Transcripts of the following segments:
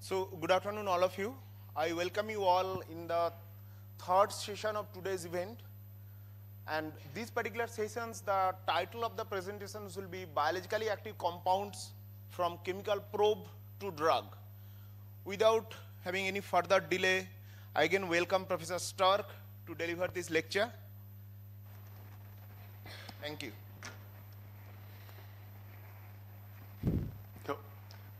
So, good afternoon all of you. I welcome you all in the third session of today's event. And these particular sessions, the title of the presentations will be Biologically Active Compounds from Chemical Probe to Drug. Without having any further delay, I again welcome Professor Stark to deliver this lecture. Thank you.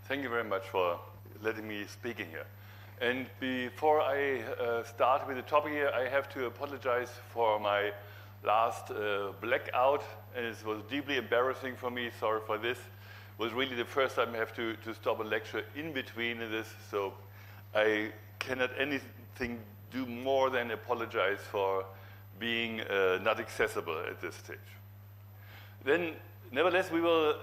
Thank you very much for letting me speak in here. And before I start with the topic here, I have to apologize for my last blackout. And it was deeply embarrassing for me. Sorry for this. It was really the first time I have to stop a lecture in between this. So I cannot anything do more than apologize for being not accessible at this stage. Then, nevertheless, we will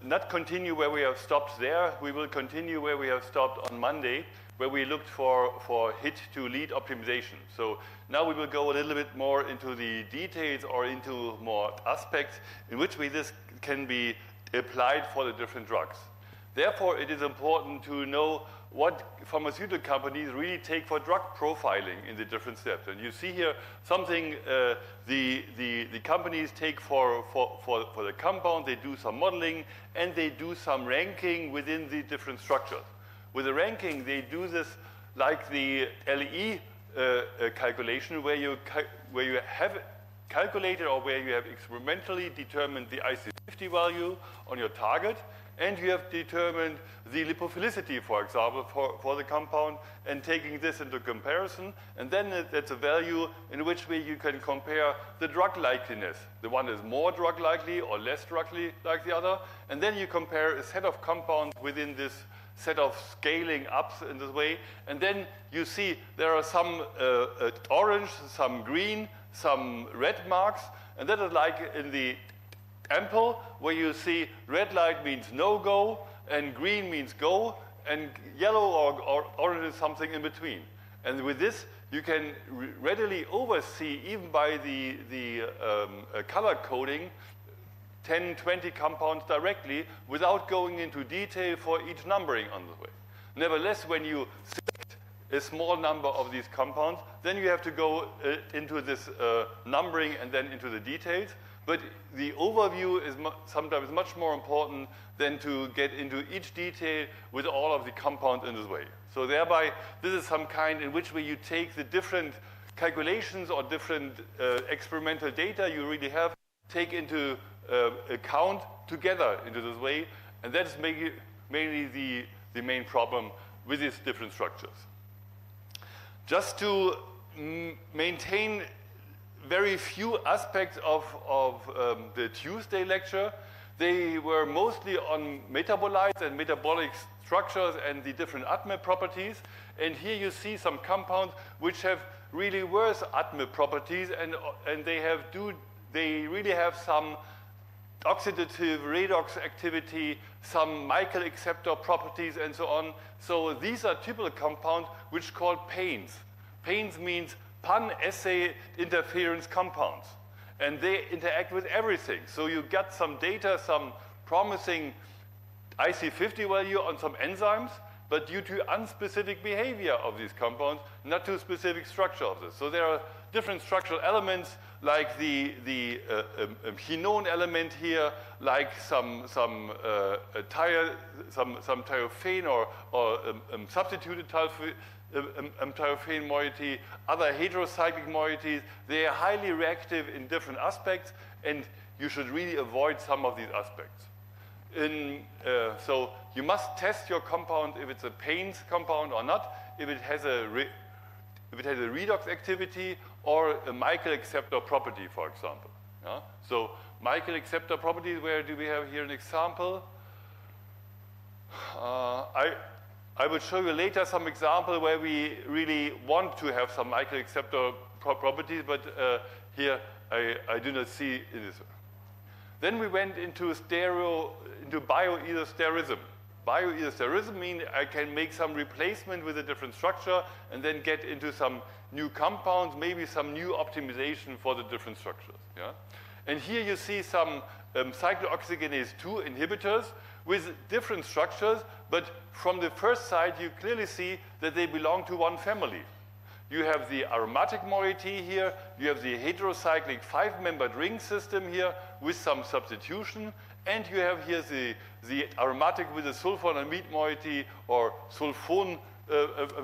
not continue where we have stopped there. We will continue where we have stopped on Monday, where we looked for hit to lead optimization. So now we will go a little bit more into the details or into more aspects in which this can be applied for the different drugs. Therefore, it is important to know what pharmaceutical companies really take for drug profiling in the different steps. And you see here something the companies take for the compound. They do some modeling and they do some ranking within the different structures. With the ranking, they do this like the LE calculation where you have calculated or where you have experimentally determined the IC50 value on your target, and you have determined the lipophilicity, for example, for the compound, and taking this into comparison. And then that's a value in which way you can compare the drug likeliness. The one is more drug likely or less drug like the other. And then you compare a set of compounds within this set of scaling ups in this way. And then you see there are some orange, some green, some red marks. And that is like in the ample, where you see red light means no go, and green means go, and yellow or orange is something in between. And with this, you can readily oversee, even by the color coding, 10, 20 compounds directly without going into detail for each numbering on the way. Nevertheless, when you select a small number of these compounds, then you have to go into this numbering and then into the details. But the overview is sometimes much more important than to get into each detail with all of the compounds in this way. So thereby, this is some kind in which way you take the different calculations or different experimental data you really have, take into account together into this way, and that's mainly the main problem with these different structures. Just to maintain very few aspects of the Tuesday lecture. They were mostly on metabolites and metabolic structures and the different ATME properties. And here you see some compounds which have really worse ATME properties, and they really have some oxidative redox activity, some Michael acceptor properties, and so on. So these are typical compounds which are called PAINs. PAINs means pan-assay interference compounds, and they interact with everything. So you get some data, some promising IC50 value on some enzymes, but due to unspecific behavior of these compounds, not to specific structure of this. So there are different structural elements, like the quinone element here, like some thiophane or substituted thiophane moiety, other heterocyclic moieties. They are highly reactive in different aspects, and you should really avoid some of these aspects. So you must test your compound if it's a PAINs compound or not, if it has a redox activity or a Michael acceptor property, for example. Yeah? So Michael acceptor properties, where do we have here an example? I will show you later some example where we really want to have some Michael acceptor properties, but here I do not see in this. Then we went into bioethersterism. Bioethersterism means I can make some replacement with a different structure and then get into some new compounds, maybe some new optimization for the different structures. Yeah? And here you see some cyclooxygenase 2 inhibitors with different structures, but from the first sight, you clearly see that they belong to one family. You have the aromatic moiety here, you have the heterocyclic 5-membered ring system here with some substitution, and you have here the aromatic with the sulfonamide moiety or sulfone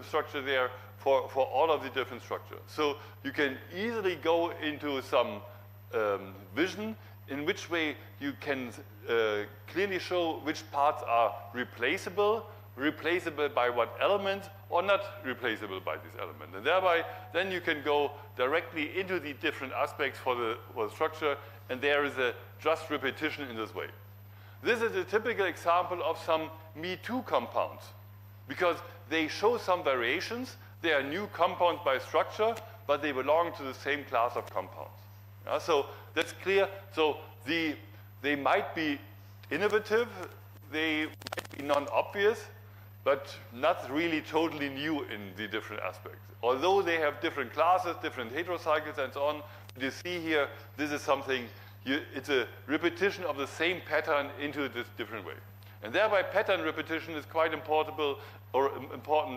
structure there for all of the different structures. So you can easily go into some vision in which way you can clearly show which parts are replaceable by what element, or not replaceable by this element. And thereby, then you can go directly into the different aspects for the structure, and there is a just repetition in this way. This is a typical example of some me-too compounds, because they show some variations. They are new compounds by structure, but they belong to the same class of compounds. So that's clear. So they might be innovative, they might be non-obvious, but not really totally new in the different aspects. Although they have different classes, different heterocycles and so on, you see here, this is something, it's a repetition of the same pattern into this different way. And thereby pattern repetition is quite important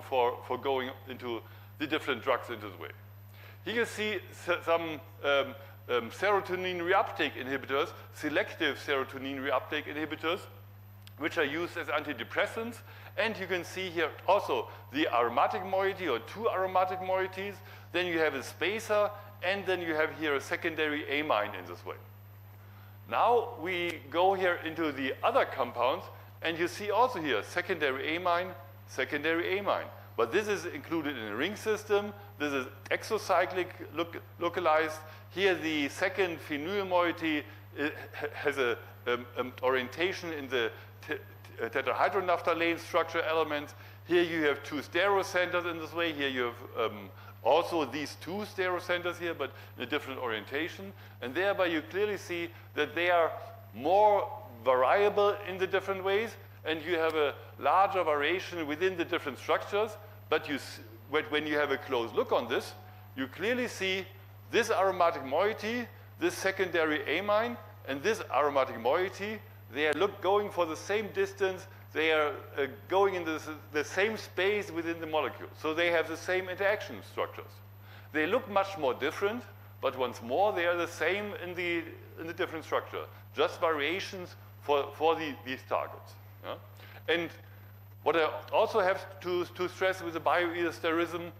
for going into the different drugs into the way. Here you see some serotonin reuptake inhibitors, selective serotonin reuptake inhibitors, which are used as antidepressants. And you can see here also the aromatic moiety or 2 aromatic moieties. Then you have a spacer, and then you have here a secondary amine in this way. Now we go here into the other compounds, and you see also here secondary amine, secondary amine. But this is included in a ring system. This is exocyclic localized. Here the second phenyl moiety has a orientation in the tetrahydronaphthalein structure elements. Here you have 2 stereocenters in this way. Here you have also these 2 stereocenters here, but in a different orientation. And thereby you clearly see that they are more variable in the different ways, and you have a larger variation within the different structures. But when you have a close look on this, you clearly see this aromatic moiety, this secondary amine, and this aromatic moiety. They are going for the same distance. They are going in the same space within the molecule. So they have the same interaction structures. They look much more different, but once more, they are the same in the different structure. Just variations for these targets. Yeah? And what I also have to stress with the bioether sterism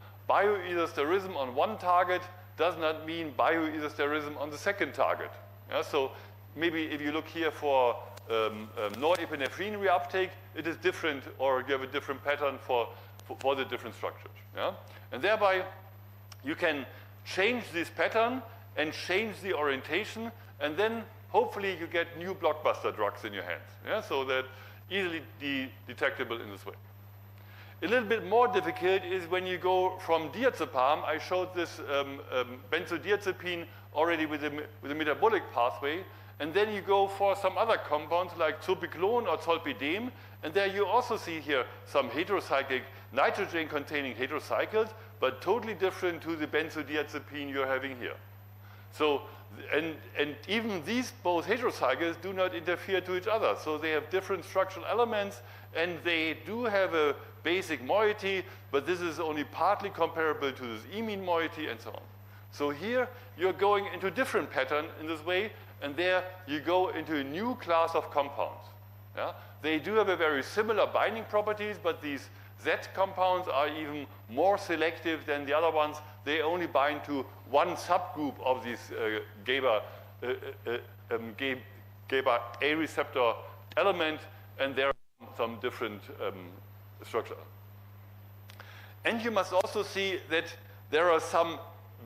on one target does not mean bioether sterism on the second target. Yeah? So maybe if you look here for norepinephrine reuptake, it is different, or you have a different pattern for the different structures. Yeah? And thereby, you can change this pattern and change the orientation, and then hopefully you get new blockbuster drugs in your hands. Yeah? So that easily detectable in this way. A little bit more difficult is when you go from diazepam. I showed this benzodiazepine already with a metabolic pathway, and then you go for some other compounds like zolpiclone or zolpidem, and there you also see here some heterocyclic nitrogen-containing heterocycles, but totally different to the benzodiazepine you're having here. So, and even these both heterocycles do not interfere to each other, so they have different structural elements, and they do have a basic moiety, but this is only partly comparable to this imine moiety and so on. So here you're going into different pattern in this way, and there you go into a new class of compounds. Yeah? They do have a very similar binding properties, but these Z compounds are even more selective than the other ones. They only bind to one subgroup of this GABA A receptor element, and there are some different structure. And you must also see that there are some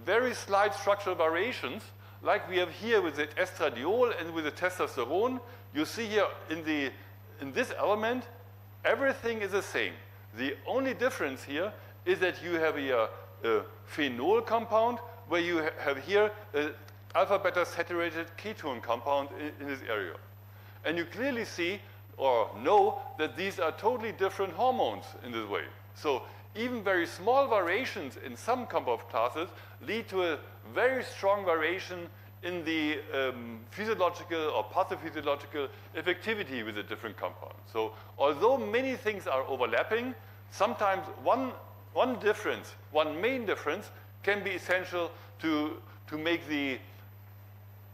very slight structural variations, like we have here with the estradiol and with the testosterone. You see here in this element, everything is the same. The only difference here is that you have here a phenol compound, where you have here an alpha-beta saturated ketone compound in this area. And you clearly see or know that these are totally different hormones in this way. So even very small variations in some compound classes lead to a very strong variation in the physiological or pathophysiological effectivity with a different compound. So although many things are overlapping, sometimes one difference, one main difference, can be essential to make the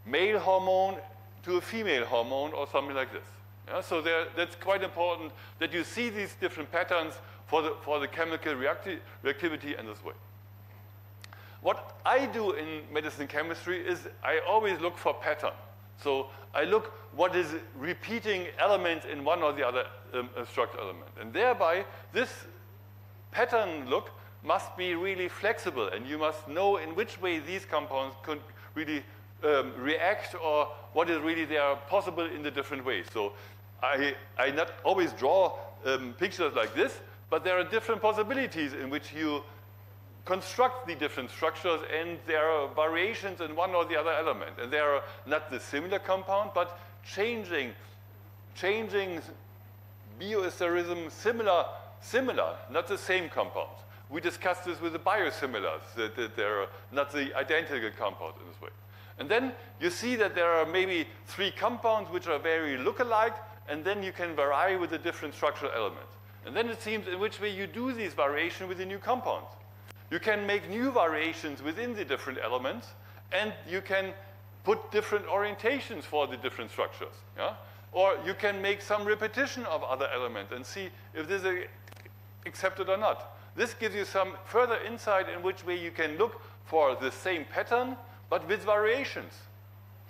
male hormone to a female hormone or something like this. Yeah, so that's quite important that you see these different patterns for the chemical reactivity in this way. What I do in medicinal chemistry is I always look for pattern. So I look what is repeating elements in one or the other structure element. And thereby, this pattern look must be really flexible, and you must know in which way these compounds could really react, or what is really there possible in the different ways. So I not always draw pictures like this, but there are different possibilities in which you construct the different structures, and there are variations in one or the other element. And they are not the similar compound, but changing bioesterism similar, not the same compounds. We discussed this with the biosimilars, that they're not the identical compound in this way. And then you see that there are maybe 3 compounds which are very look-alike, and then you can vary with the different structural elements. And then it seems in which way you do these variations with the new compounds. You can make new variations within the different elements, and you can put different orientations for the different structures. Yeah? Or you can make some repetition of other elements and see if this is accepted or not. This gives you some further insight in which way you can look for the same pattern, but with variations.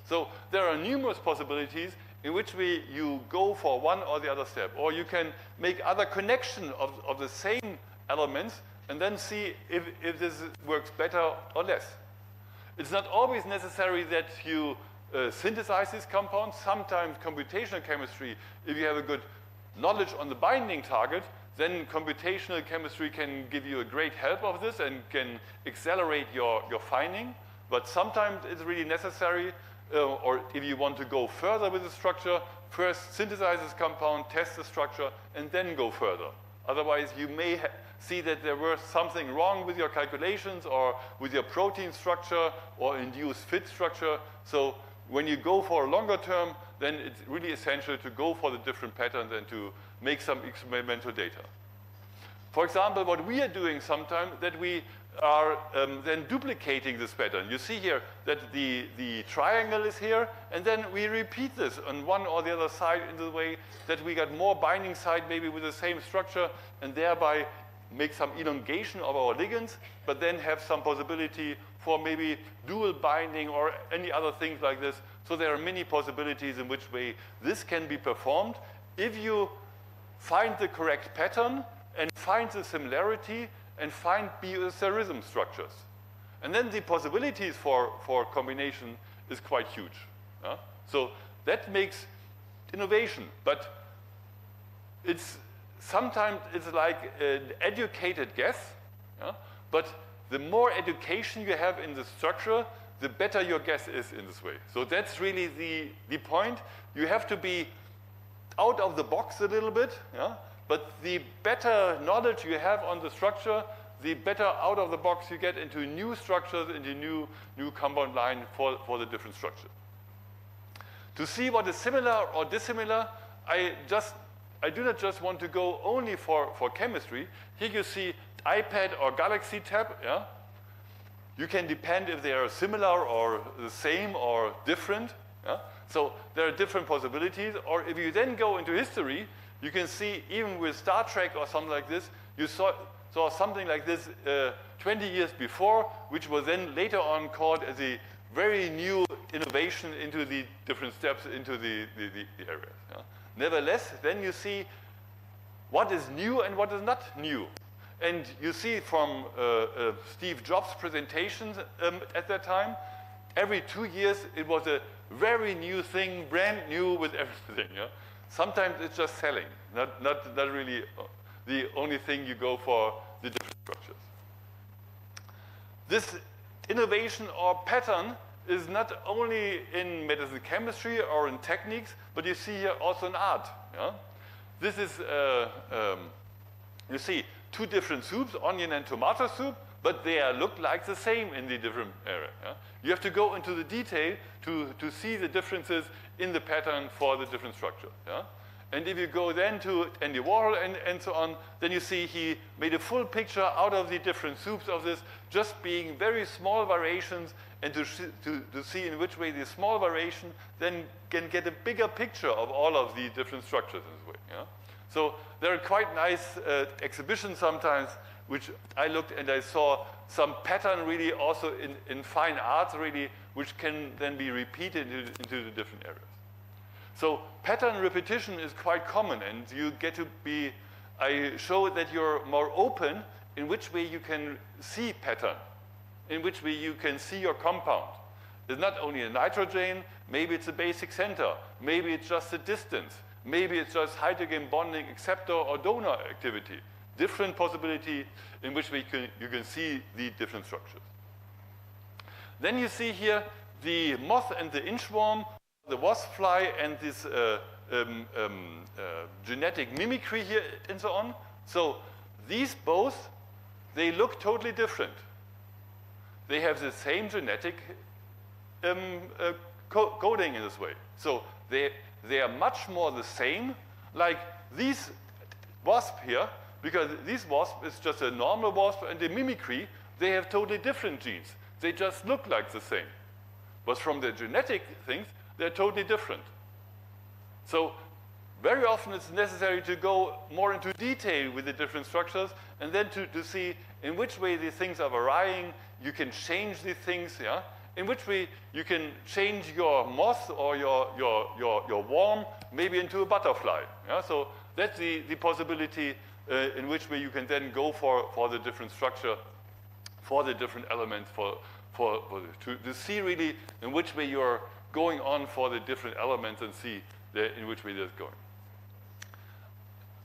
So there are numerous possibilities in which way you go for one or the other step. Or you can make other connection of the same elements and then see if this works better or less. It's not always necessary that you synthesize these compounds. Sometimes computational chemistry, if you have a good knowledge on the binding target, then computational chemistry can give you a great help of this and can accelerate your finding. But sometimes it's really necessary, or if you want to go further with the structure, first synthesize this compound, test the structure, and then go further. Otherwise, you may see that there was something wrong with your calculations or with your protein structure or induced fit structure. So when you go for a longer term, then it's really essential to go for the different patterns and to make some experimental data. For example, what we are doing sometimes, that we are then duplicating this pattern. You see here that the triangle is here, and then we repeat this on one or the other side in the way that we got more binding site maybe with the same structure, and thereby make some elongation of our ligands, but then have some possibility for maybe dual binding or any other things like this. So there are many possibilities in which way this can be performed if you find the correct pattern and find the similarity and find bioesterism structures. And then the possibilities for combination is quite huge. So that makes innovation, but sometimes it's like an educated guess, but the more education you have in the structure, the better your guess is in this way. So that's really the point. You have to be out of the box a little bit, but the better knowledge you have on the structure, the better out of the box you get into new structures, into new compound line for the different structure. To see what is similar or dissimilar, I do not just want to go only for chemistry. Here you see iPad or Galaxy tab. You can depend if they are similar or the same or different. So there are different possibilities. Or if you then go into history, you can see even with Star Trek or something like this, you saw something like this 20 years before, which was then later on called as a very new innovation into the different steps into the areas. Nevertheless, then you see what is new and what is not new. And you see from Steve Jobs' presentations at that time, every 2 years it was a very new thing, brand new with everything. Sometimes it's just selling, not really the only thing you go for the different structures. This innovation or pattern is not only in medicinal chemistry or in techniques, but you see here also in art. This is, you see, 2 different soups, onion and tomato soup. but they look like the same in the different area. Yeah? You have to go into the detail to see the differences in the pattern for the different structure. Yeah? And if you go then to Andy Warhol and so on, then you see he made a full picture out of the different soups of this, just being very small variations, and to see in which way the small variation then can get a bigger picture of all of the different structures in this way. Yeah? So there are quite nice exhibitions sometimes, which I looked and I saw some pattern really also in fine arts really, which can then be repeated into the different areas. So pattern repetition is quite common, and you get to be, I show that you're more open in which way you can see pattern, in which way you can see your compound. It's not only a nitrogen, maybe it's a basic center, maybe it's just a distance, maybe it's just hydrogen bonding acceptor or donor activity. Different possibility in which way you can see the different structures. Then you see here the moth and the inchworm, the wasp fly, and this genetic mimicry here and so on. So these both, they look totally different. They have the same genetic coding in this way. So they are much more the same, like these wasp here, because this wasp is just a normal wasp, and the mimicry, they have totally different genes. They just look like the same. But from the genetic things, they're totally different. So very often it's necessary to go more into detail with the different structures, and then to see in which way these things are varying. You can change these things, yeah? In which way you can change your moth or your worm maybe into a butterfly. Yeah? So that's the possibility in which way you can then go for the different structure, for the different elements, to see really in which way you're going on for the different elements and see in which way that's going.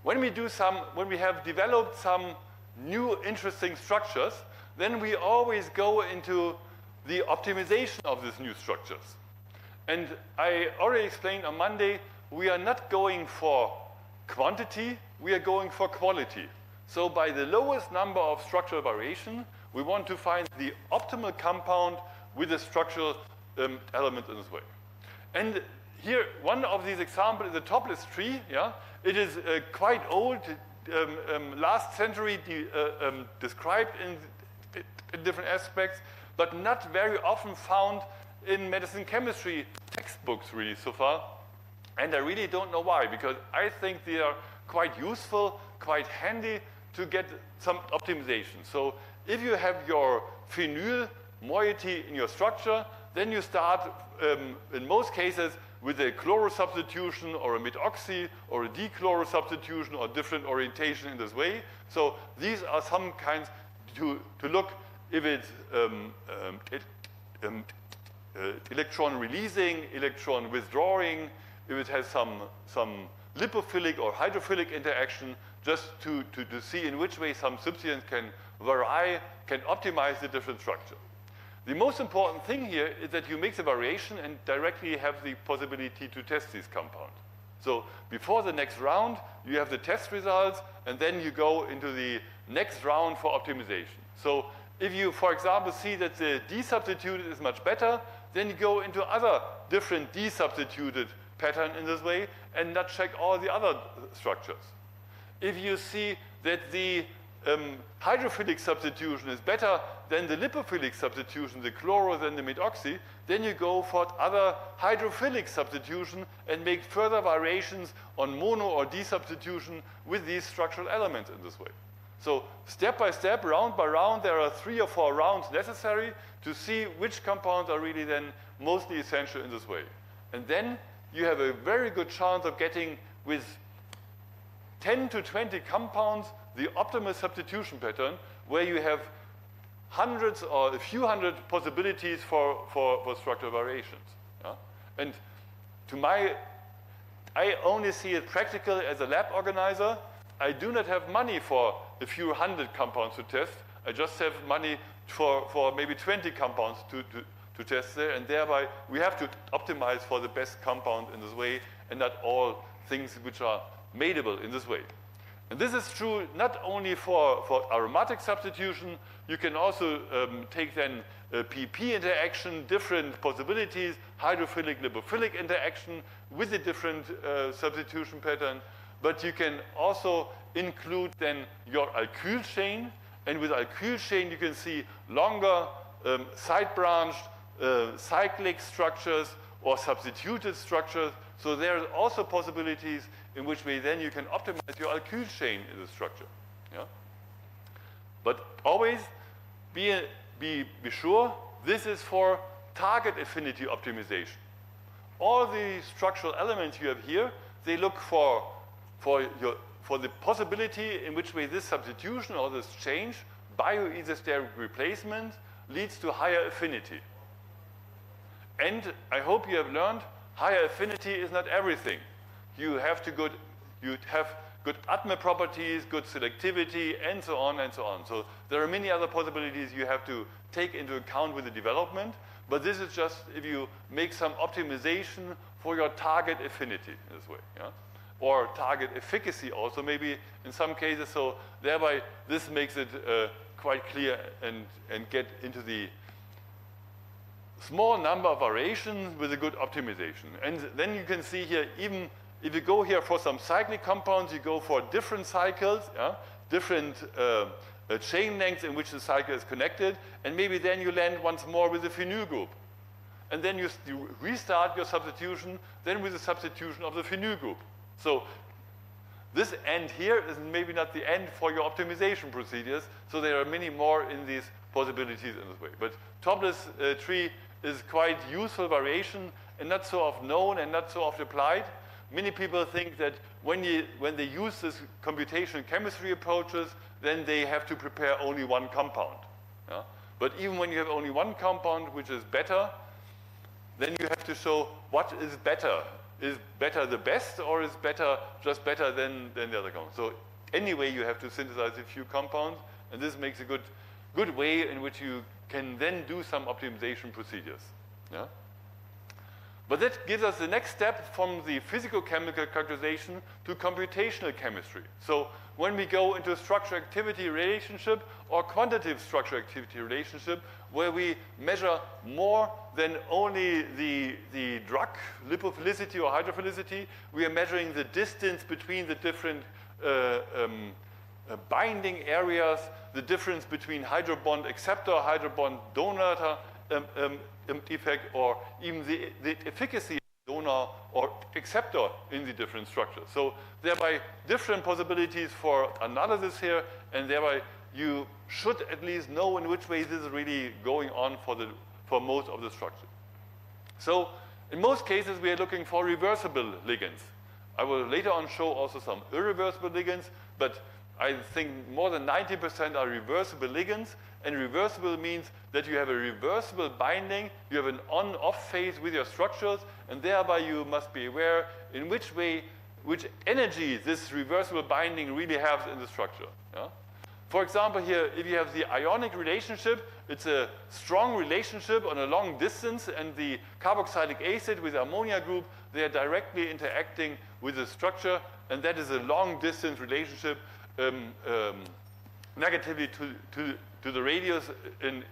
When we have developed some new interesting structures, then we always go into the optimization of these new structures. And I already explained on Monday, we are not going for quantity, we are going for quality. So by the lowest number of structural variation, we want to find the optimal compound with a structural element in this way. And here, one of these examples is the topless tree. Yeah? It is quite old, last century described in different aspects, but not very often found in medicine chemistry textbooks really so far. And I really don't know why, because I think they are quite useful, quite handy to get some optimization. So if you have your phenyl moiety in your structure, then you start, in most cases, with a chloro substitution or a mid-oxy or a dechloro substitution or different orientation in this way. So these are some kinds to look if it's electron releasing, electron withdrawing, if it has some lipophilic or hydrophilic interaction, just to see in which way some substance can vary, can optimize the different structure. The most important thing here is that you make the variation and directly have the possibility to test these compounds. So before the next round, you have the test results, and then you go into the next round for optimization. So if you, for example, see that the D-substituted is much better, then you go into other different D-substituted pattern in this way and not check all the other structures. If you see that the hydrophilic substitution is better than the lipophilic substitution, the chloro than the mid-oxy, then you go for other hydrophilic substitution and make further variations on mono or D-substitution with these structural elements in this way. So step by step, round by round, there are 3 or 4 rounds necessary to see which compounds are really then mostly essential in this way. And then you have a very good chance of getting with 10 to 20 compounds the optimal substitution pattern, where you have hundreds or a few hundred possibilities for structural variations. Yeah? And I only see it practical as a lab organizer. I do not have money for a few hundred compounds to test. I just have money for maybe 20 compounds to test there, and thereby we have to optimize for the best compound in this way, and not all things which are madeable in this way. And this is true not only for aromatic substitution, you can also take then PP interaction, different possibilities, hydrophilic, lipophilic interaction with a different substitution pattern. But you can also include then your alkyl chain, and with alkyl chain you can see longer side-branched cyclic structures or substituted structures. So there are also possibilities in which way then you can optimize your alkyl chain in the structure. Yeah? But always be sure this is for target affinity optimization. All the structural elements you have here, they look for the possibility in which way this substitution or this change, bioesosteric replacement, leads to higher affinity. And I hope you have learned higher affinity is not everything. You have good ATME properties, good selectivity, and so on and so on. So there are many other possibilities you have to take into account with the development, but this is just if you make some optimization for your target affinity in this way. Yeah? Or target efficacy also maybe in some cases, so thereby this makes it quite clear and get into the small number of variations with a good optimization. And then you can see here, even if you go here for some cyclic compounds, you go for different cycles, yeah? Different chain lengths in which the cycle is connected, and maybe then you land once more with a phenyl group. And then you restart your substitution, then with the substitution of the phenyl group. So this end here is maybe not the end for your optimization procedures, so there are many more in these possibilities in this way. But topless tree is quite useful variation and not so often known and not so often applied. Many people think that when they use this computational chemistry approaches, then they have to prepare only one compound. Yeah? But even when you have only one compound which is better, then you have to show what is better. Is better the best, or is better just better than the other compound? So anyway, you have to synthesize a few compounds, and this makes a good way in which you can then do some optimization procedures. Yeah? But that gives us the next step from the physicochemical characterization to computational chemistry. So when we go into structure-activity relationship or quantitative structure-activity relationship, where we measure more than only the drug lipophilicity or hydrophilicity, we are measuring the distance between the different binding areas, the difference between hydrobond acceptor, hydrobond donor effect, or even the efficacy of donor or acceptor in the different structures. So thereby different possibilities for analysis here, and thereby you should at least know in which way this is really going on for most of the structure. So in most cases we are looking for reversible ligands. I will later on show also some irreversible ligands, but I think more than 90% are reversible ligands, and reversible means that you have a reversible binding, you have an on-off phase with your structures, and thereby you must be aware in which way, which energy this reversible binding really has in the structure. Yeah? For example here, if you have the ionic relationship, it's a strong relationship on a long distance, and the carboxylic acid with the ammonia group, they are directly interacting with the structure, and that is a long distance relationship negatively to the radius in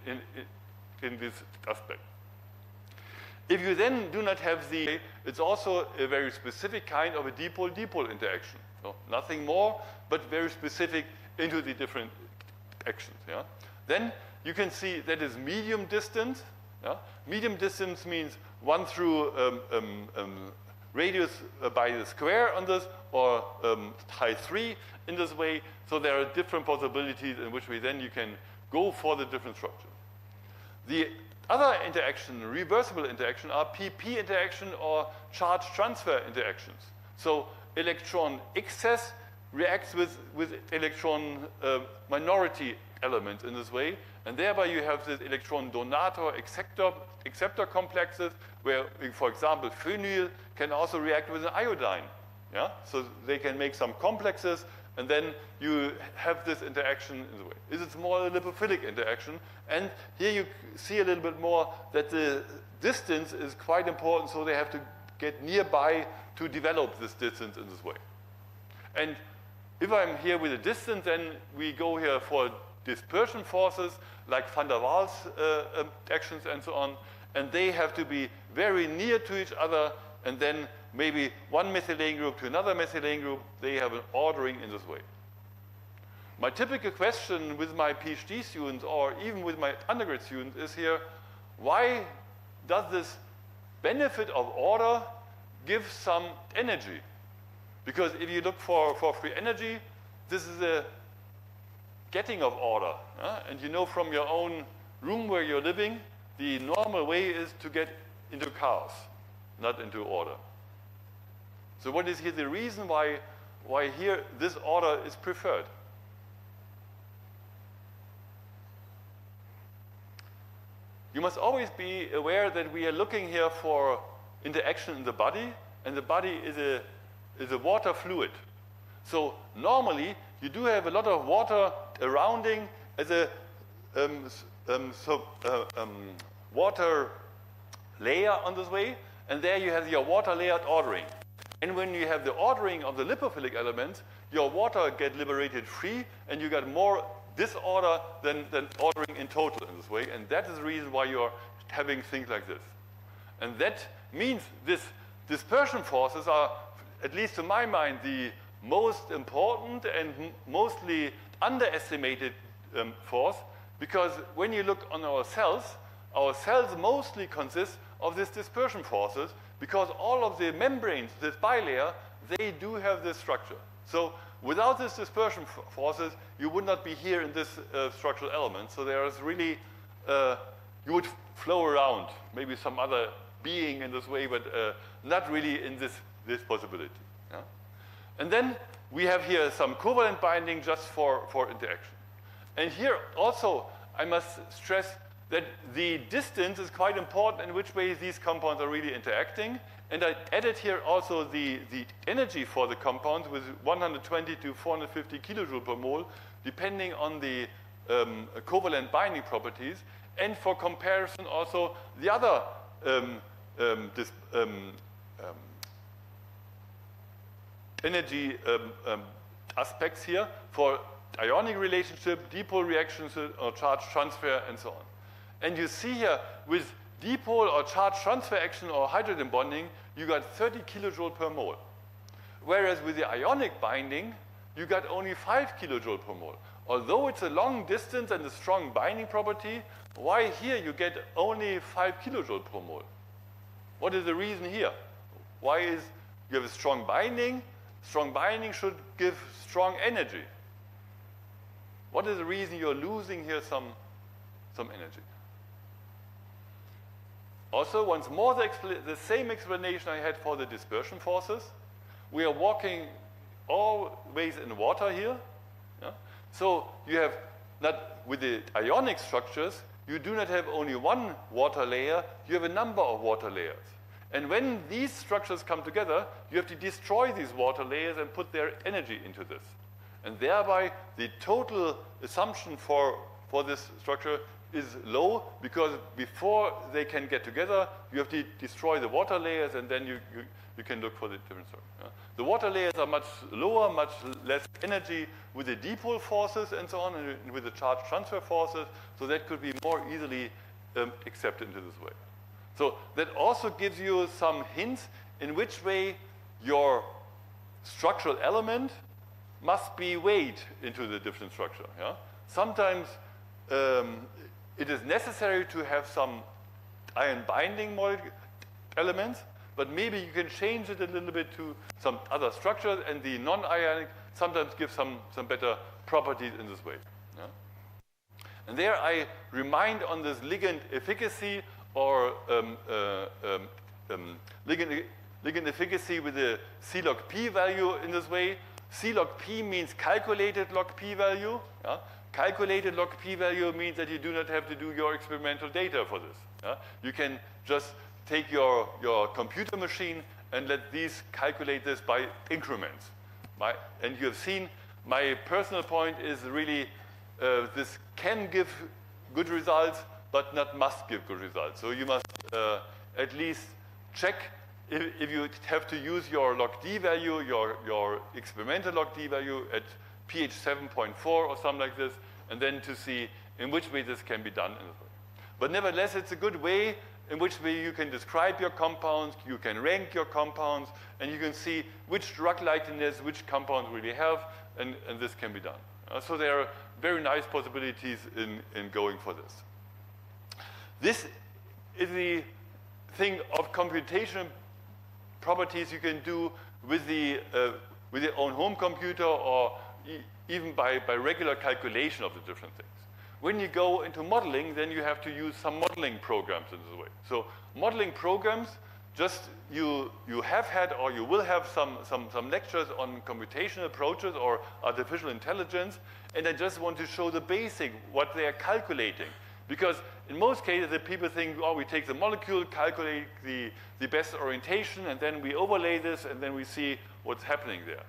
this aspect. If you then do not have it's also a very specific kind of a dipole-dipole interaction. So nothing more, but very specific into the different actions. Yeah? Then you can see that is medium distance. Yeah? Medium distance means 1 through radius by the square on this, or pi 3 in this way. So there are different possibilities in which way then you can go for the different structures. The other interaction, reversible interaction, are PP interaction or charge transfer interactions. So electron excess reacts with electron minority elements in this way, and thereby you have this electron donator acceptor complexes where, for example, phenyl can also react with an iodine. Yeah? So they can make some complexes, and then you have this interaction in the way. It's more a lipophilic interaction, and here you see a little bit more that the distance is quite important, so they have to get nearby to develop this distance in this way. And if I'm here with a distance, then we go here for dispersion forces, like van der Waals actions and so on, and they have to be very near to each other, and then maybe one methylene group to another methylene group, they have an ordering in this way. My typical question with my PhD students, or even with my undergrad students, is here, why does this benefit of order give some energy? Because if you look for free energy, this is a getting of order. And you know from your own room where you're living, the normal way is to get into chaos, not into order. So what is here the reason why here this order is preferred? You must always be aware that we are looking here for interaction in the body, and the body is a water fluid. So normally you do have a lot of water surrounding as a water layer on this way, and there you have your water layered ordering. And when you have the ordering of the lipophilic elements, your water get liberated free, and you get more disorder than ordering in total in this way, and that is the reason why you're having things like this. And that means this dispersion forces are, at least to my mind, the most important and mostly underestimated force, because when you look on our cells mostly consist of these dispersion forces, because all of the membranes, this bilayer, they do have this structure. So without this dispersion forces, you would not be here in this structural element. So there is really, you would flow around, maybe some other being in this way, but not really in this possibility. Yeah? And then we have here some covalent binding just for interaction. And here also, I must stress that the distance is quite important in which way these compounds are really interacting. And I added here also the energy for the compounds with 120 to 450 kilojoule per mole, depending on the covalent binding properties. And for comparison also the other energy aspects here for ionic relationship, dipole reactions, or charge transfer, and so on. And you see here with dipole or charge transfer action or hydrogen bonding, you got 30 kilojoule per mole. Whereas with the ionic binding, you got only 5 kilojoule per mole. Although it's a long distance and a strong binding property, why here you get only 5 kilojoule per mole? What is the reason here? Why is you have a strong binding? Strong binding should give strong energy. What is the reason you're losing here some energy? Also, once more, the same explanation I had for the dispersion forces. We are walking always in water here. Yeah? So you have not, with the ionic structures, you do not have only one water layer, you have a number of water layers. And when these structures come together, you have to destroy these water layers and put their energy into this. And thereby, the total assumption for this structure is low, because before they can get together, you have to destroy the water layers, and then you can look for the different structure. Yeah? The water layers are much lower, much less energy with the dipole forces and so on, and with the charge transfer forces, so that could be more easily accepted into this way. So that also gives you some hints in which way your structural element must be weighed into the different structure. Yeah? Sometimes it is necessary to have some ion binding elements, but maybe you can change it a little bit to some other structures, and the non-ionic sometimes give some better properties in this way. Yeah? And there I remind on this ligand efficacy, or ligand efficacy with the C log P value in this way. C log P means calculated log P value. Yeah? Calculated log P value means that you do not have to do your experimental data for this. Yeah? You can just take your computer machine and let these calculate this by increments. And you have seen my personal point is really this can give good results, but not must give good results. So you must at least check if you have to use your log D value, your experimental log D value at pH 7.4 or something like this, and then to see in which way this can be done in this way. But nevertheless, it's a good way in which way you can describe your compounds, you can rank your compounds, and you can see which drug likeness, which compounds really have, and this can be done. So there are very nice possibilities in going for this. This is the thing of computation properties you can do with your own home computer, or even by regular calculation of the different things. When you go into modeling, then you have to use some modeling programs in this way. So modeling programs, just you have had or you will have some lectures on computational approaches or artificial intelligence, and I just want to show the basic, what they are calculating. Because in most cases, the people think, oh, we take the molecule, calculate the best orientation, and then we overlay this, and then we see what's happening there.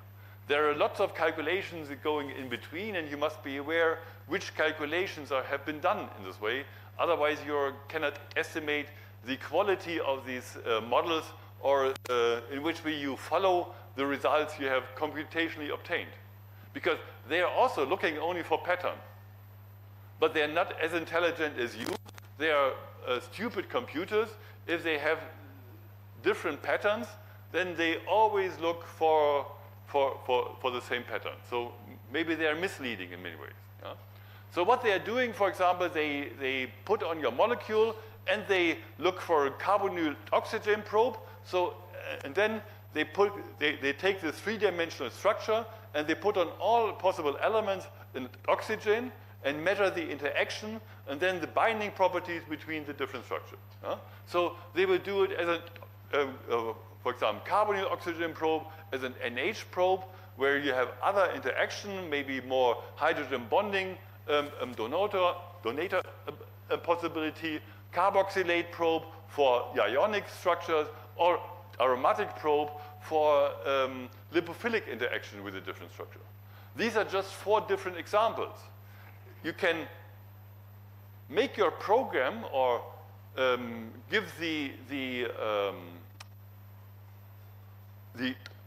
There are lots of calculations going in between, and you must be aware which calculations have been done in this way. Otherwise, you cannot estimate the quality of these models, or in which way you follow the results you have computationally obtained. Because they are also looking only for pattern. But they're not as intelligent as you. They are stupid computers. If they have different patterns, then they always look for the same pattern. So maybe they are misleading in many ways. Yeah? So what they are doing, for example, they put on your molecule and they look for a carbonyl oxygen probe. So and then they take this three-dimensional structure and they put on all possible elements in oxygen and measure the interaction and then the binding properties between the different structures. Yeah? So they will do it as for example, carbonyl oxygen probe as an NH probe, where you have other interaction, maybe more hydrogen bonding donator possibility, carboxylate probe for ionic structures, or aromatic probe for lipophilic interaction with a different structure. These are just 4 different examples. You can make your program or give the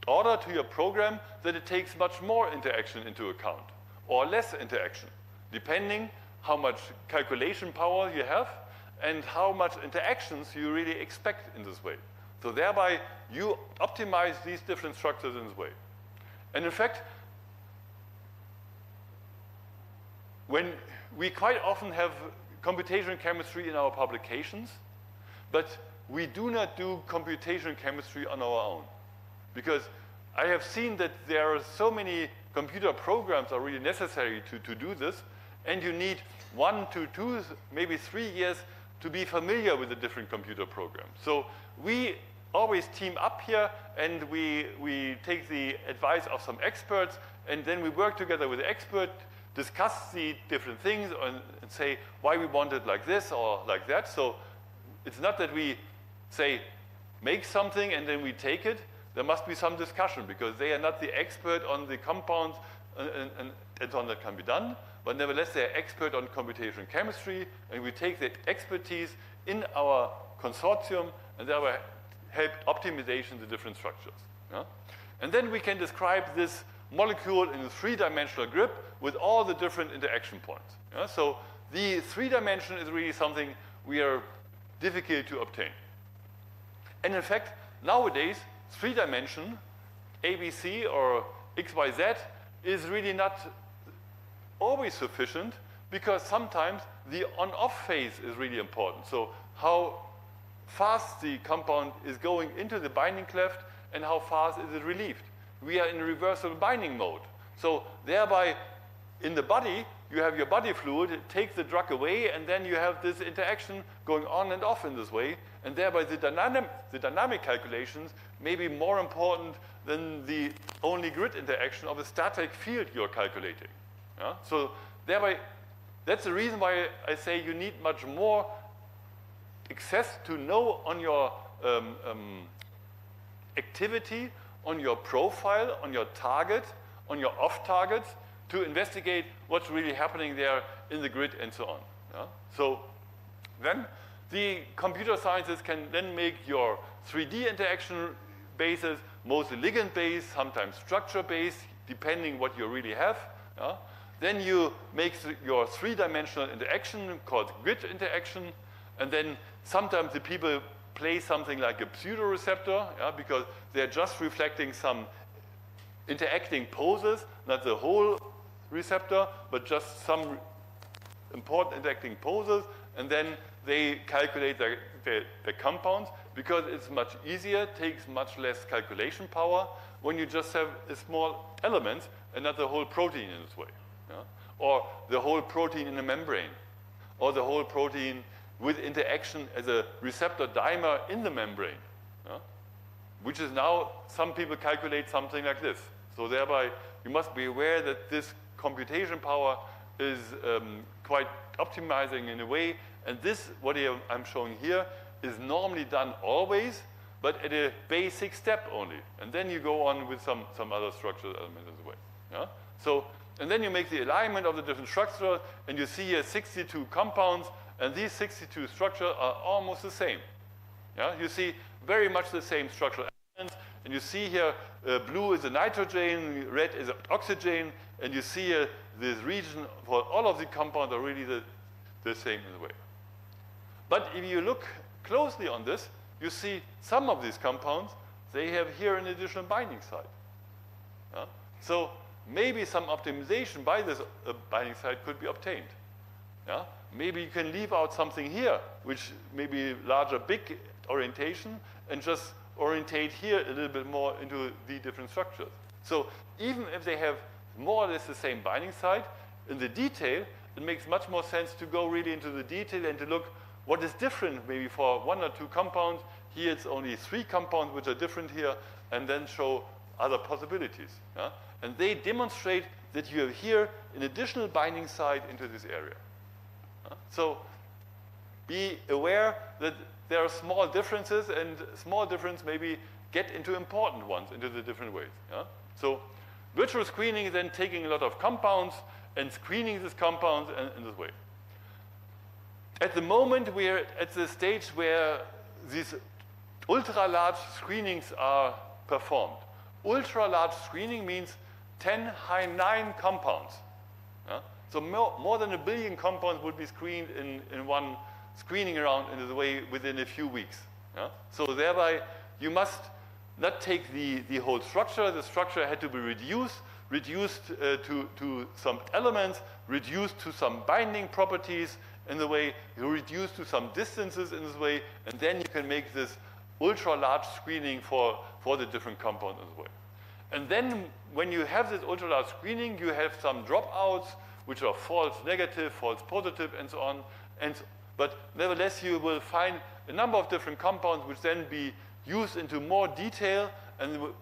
order to your program that it takes much more interaction into account or less interaction, depending how much calculation power you have and how much interactions you really expect in this way. So thereby, you optimize these different structures in this way. And in fact, when we quite often have computational chemistry in our publications, but we do not do computational chemistry on our own. Because I have seen that there are so many computer programs are really necessary to do this, and you need 1 to 2, maybe 3 years to be familiar with the different computer programs. So we always team up here, and we take the advice of some experts, and then we work together with the expert, discuss the different things, and say why we want it like this or like that. So it's not that we say, make something and then we take it. There must be some discussion, because they are not the expert on the compounds and so on that can be done. But nevertheless, they are expert on computational chemistry, and we take that expertise in our consortium and thereby help optimization of the different structures. Yeah? And then we can describe this molecule in a 3-dimensional grid with all the different interaction points. Yeah? So the 3-dimension is really something we are difficult to obtain. And in fact, nowadays, 3-dimension, ABC or XYZ, is really not always sufficient, because sometimes the on-off phase is really important. So how fast the compound is going into the binding cleft and how fast is it relieved. We are in reversible binding mode. So thereby, in the body, you have your body fluid, it takes the drug away, and then you have this interaction going on and off in this way, and thereby the dynamic calculations may be more important than the only grid interaction of a static field you're calculating. Yeah? So thereby, that's the reason why I say you need much more access to know on your activity, on your profile, on your target, on your off-targets, to investigate what's really happening there in the grid and so on. Yeah? So then the computer scientists can then make your 3D interaction bases, mostly ligand-based, sometimes structure-based, depending what you really have. Then you make your three-dimensional interaction called grid interaction, and then sometimes the people play something like a pseudo-receptor, because they're just reflecting some interacting poses, not the whole receptor, but just some important interacting poses, and then they calculate the compounds, because it's much easier, takes much less calculation power when you just have a small element and not the whole protein in this way. Or the whole protein in a membrane, or the whole protein with interaction as a receptor dimer in the membrane, which is now, some people calculate something like this. So thereby, you must be aware that this computation power is quite optimizing in a way, and this, what I'm showing here, is normally done always, but at a basic step only. And then you go on with some other structural element as well. So, and then you make the alignment of the different structures, and you see here 62 compounds, and these 62 structures are almost the same. You see very much the same structural elements, and you see here blue is a nitrogen, red is an oxygen, and you see here this region for all of the compounds are really the same in a way. But if you look closely on this, you see some of these compounds, they have here an additional binding site. So maybe some optimization by this binding site could be obtained. Maybe you can leave out something here, which may be larger, big orientation, and just orientate here a little bit more into the different structures. So even if they have more or less the same binding site, in the detail, it makes much more sense to go really into the detail and to look what is different maybe for one or two compounds. Here it's only 3 compounds which are different here, and then show other possibilities. And they demonstrate that you have here an additional binding site into this area. So be aware that there are small differences, and small difference maybe get into important ones, into the different ways. So virtual screening is then taking a lot of compounds and screening these compounds in this way. At the moment, we are at the stage where these ultra-large screenings are performed. Ultra-large screening means 10 high 9 compounds. So more than 1 billion compounds would be screened in one screening round in the way within a few weeks. So thereby, you must not take the whole structure. The structure had to be reduced to some elements, reduced to some binding properties in the way, you reduce to some distances in this way, and then you can make this ultra-large screening for the different compounds in this way. And then when you have this ultra-large screening, you have some dropouts, which are false negative, false positive, and so on. But nevertheless, you will find a number of different compounds which then be used into more detail. And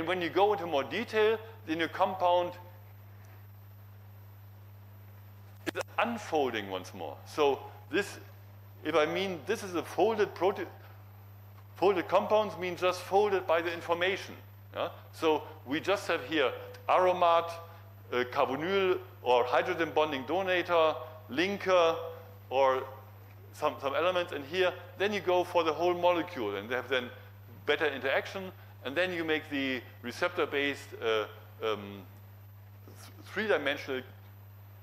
when you go into more detail, then your compound is unfolding once more. So this, if I mean this is a folded compounds, mean just folded by the information. So we just have here aromat, carbonyl, or hydrogen bonding donator, linker, or some elements, and here, then you go for the whole molecule, and they have then better interaction, and then you make the receptor-based 3-dimensional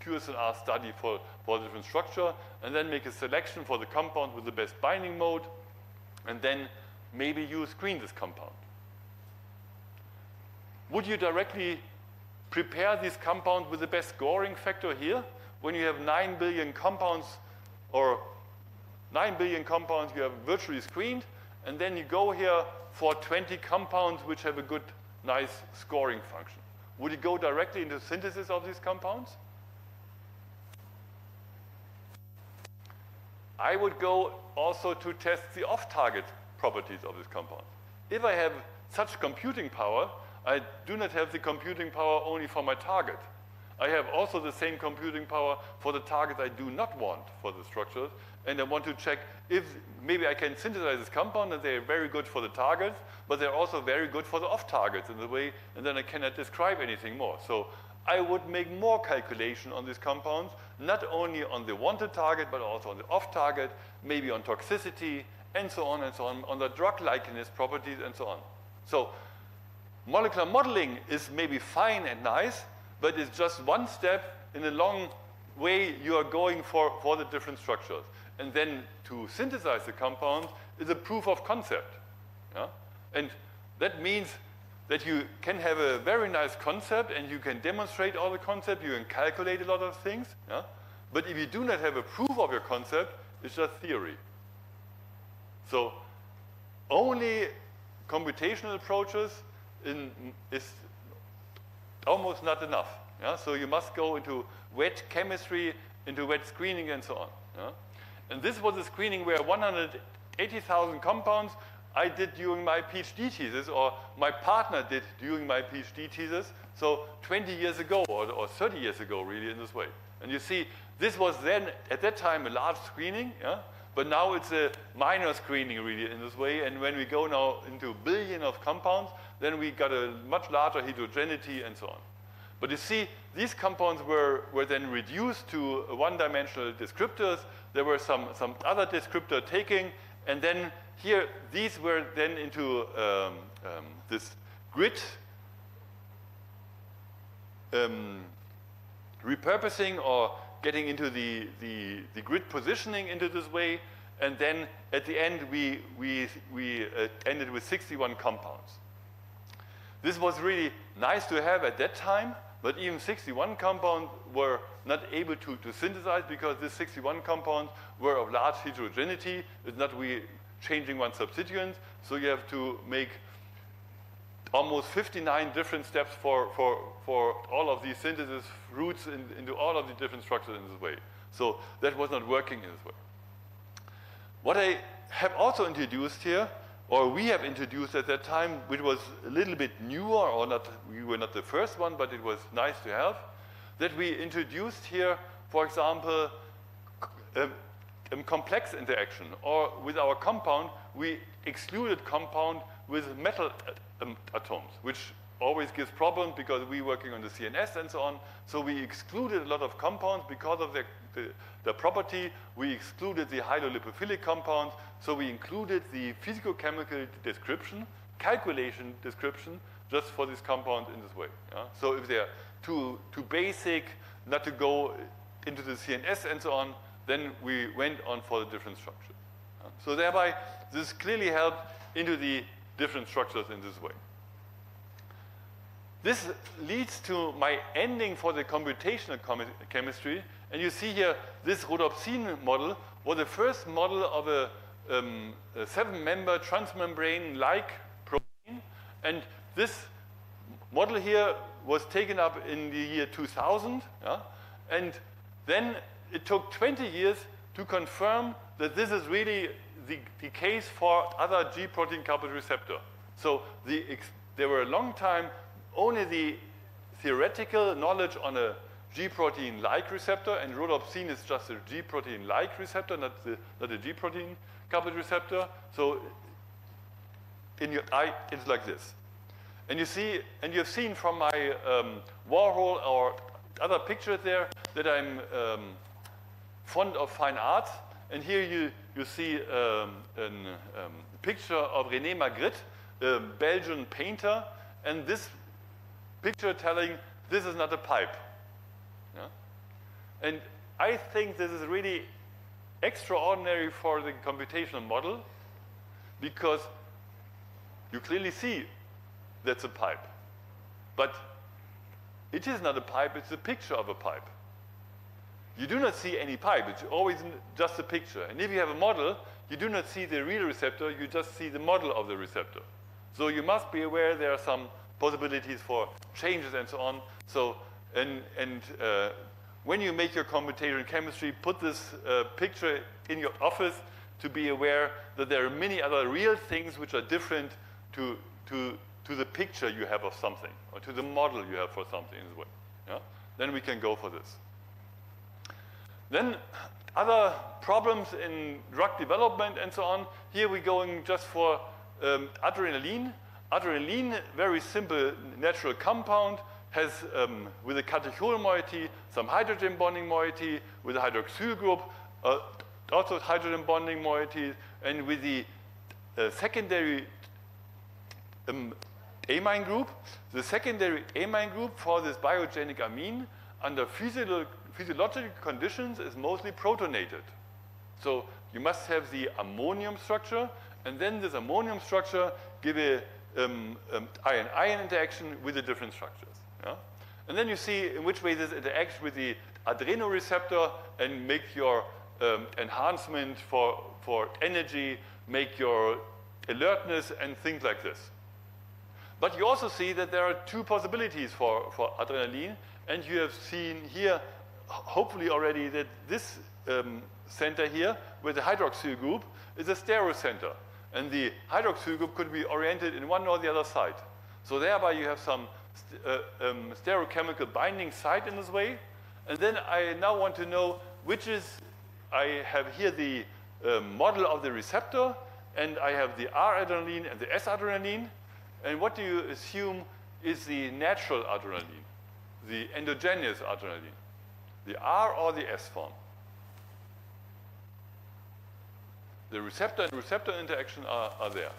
QSNR study for the different structure, and then make a selection for the compound with the best binding mode, and then maybe you screen this compound. Would you directly prepare this compound with the best scoring factor here? When you have 9 billion compounds, or 9 billion compounds you have virtually screened, and then you go here for 20 compounds which have a good, nice scoring function. Would you go directly into synthesis of these compounds? I would go also to test the off-target properties of this compound. If I have such computing power, I do not have the computing power only for my target. I have also the same computing power for the target I do not want for the structures, and I want to check if maybe I can synthesize this compound and they're very good for the targets, but they're also very good for the off-targets in the way, and then I cannot describe anything more. So I would make more calculation on these compounds, not only on the wanted target, but also on the off-target, maybe on toxicity, and so on the drug likeness properties and so on. So molecular modeling is maybe fine and nice, but it's just one step in a long way you are going for the different structures. And then to synthesize the compound is a proof of concept. Yeah? And that means that you can have a very nice concept and you can demonstrate all the concept, you can calculate a lot of things. Yeah? But if you do not have a proof of your concept, it's just theory. So only computational approaches is almost not enough. Yeah? So you must go into wet chemistry, into wet screening and so on. Yeah? And this was a screening where 180,000 compounds I did during my PhD thesis, or my partner did during my PhD thesis, so 20 years ago, or 30 years ago, really, in this way. And you see, this was then, at that time, a large screening, yeah? But now it's a minor screening, really, in this way, and when we go now into billion of compounds, then we got a much larger heterogeneity and so on. But you see, these compounds were then reduced to one-dimensional descriptors. There were some other descriptor taking, and then here, these were then into this grid repurposing, or getting into the grid positioning into this way, and then at the end we ended with 61 compounds. This was really nice to have at that time, but even 61 compounds were not able to synthesize, because these 61 compounds were of large heterogeneity. It's not we changing one substituent, so you have to make almost 59 different steps for all of these synthesis routes into all of the different structures in this way. So that was not working in this way. What I have also introduced here, or we have introduced at that time, which was a little bit newer, or not, we were not the first one, but it was nice to have, that we introduced here, for example, complex interaction, or with our compound, we excluded compound with metal atoms, which always gives problems because we're working on the CNS and so on. So we excluded a lot of compounds because of the property. We excluded the hydrolipophilic compounds, so we included the physicochemical description, calculation description, just for this compound in this way. Yeah? So if they're too basic, not to go into the CNS and so on, then we went on for the different structures. So thereby, this clearly helped into the different structures in this way. This leads to my ending for the computational chemistry. And you see here, this rhodopsin model was the first model of a 7-member transmembrane-like protein. And this model here was taken up in the year 2000. Yeah? And then it took 20 years to confirm that this is really the case for other G protein coupled receptor. So there were a long time only the theoretical knowledge on a G protein-like receptor, and rhodopsin is just a G protein-like receptor, not a G protein coupled receptor. So in your eye, it's like this. And you see, and you've seen from my Warhol or other pictures there that I'm fond of fine arts. And here you see a picture of René Magritte, a Belgian painter, and this picture telling this is not a pipe. Yeah? And I think this is really extraordinary for the computational model, because you clearly see that's a pipe. But it is not a pipe, it's a picture of a pipe. You do not see any pipe, it's always just a picture. And if you have a model, you do not see the real receptor, you just see the model of the receptor. So you must be aware there are some possibilities for changes and so on. So, when you make your computational chemistry, put this picture in your office to be aware that there are many other real things which are different to the picture you have of something, or to the model you have for something in this way. Yeah? Then we can go for this. Then other problems in drug development and so on. Here we're going just for adrenaline. Adrenaline, very simple natural compound, has with a catechol moiety some hydrogen bonding moiety with a hydroxyl group, also hydrogen bonding moiety, and with the secondary amine group. The secondary amine group for this biogenic amine under physiological conditions is mostly protonated. So you must have the ammonium structure, and then this ammonium structure give a ion-ion interaction with the different structures. Yeah? And then you see in which way this interacts with the adrenoreceptor and make your enhancement for energy, make your alertness and things like this. But you also see that there are two possibilities for adrenaline, and you have seen here, hopefully already, that this center here with the hydroxyl group is a stereocenter. And the hydroxyl group could be oriented in one or the other side. So thereby you have some stereochemical binding site in this way. And then I now want to know which is, I have here the model of the receptor, and I have the R-adrenaline and the S-adrenaline. And what do you assume is the natural adrenaline, the endogenous adrenaline, the R or the S form? The receptor and receptor interaction are there.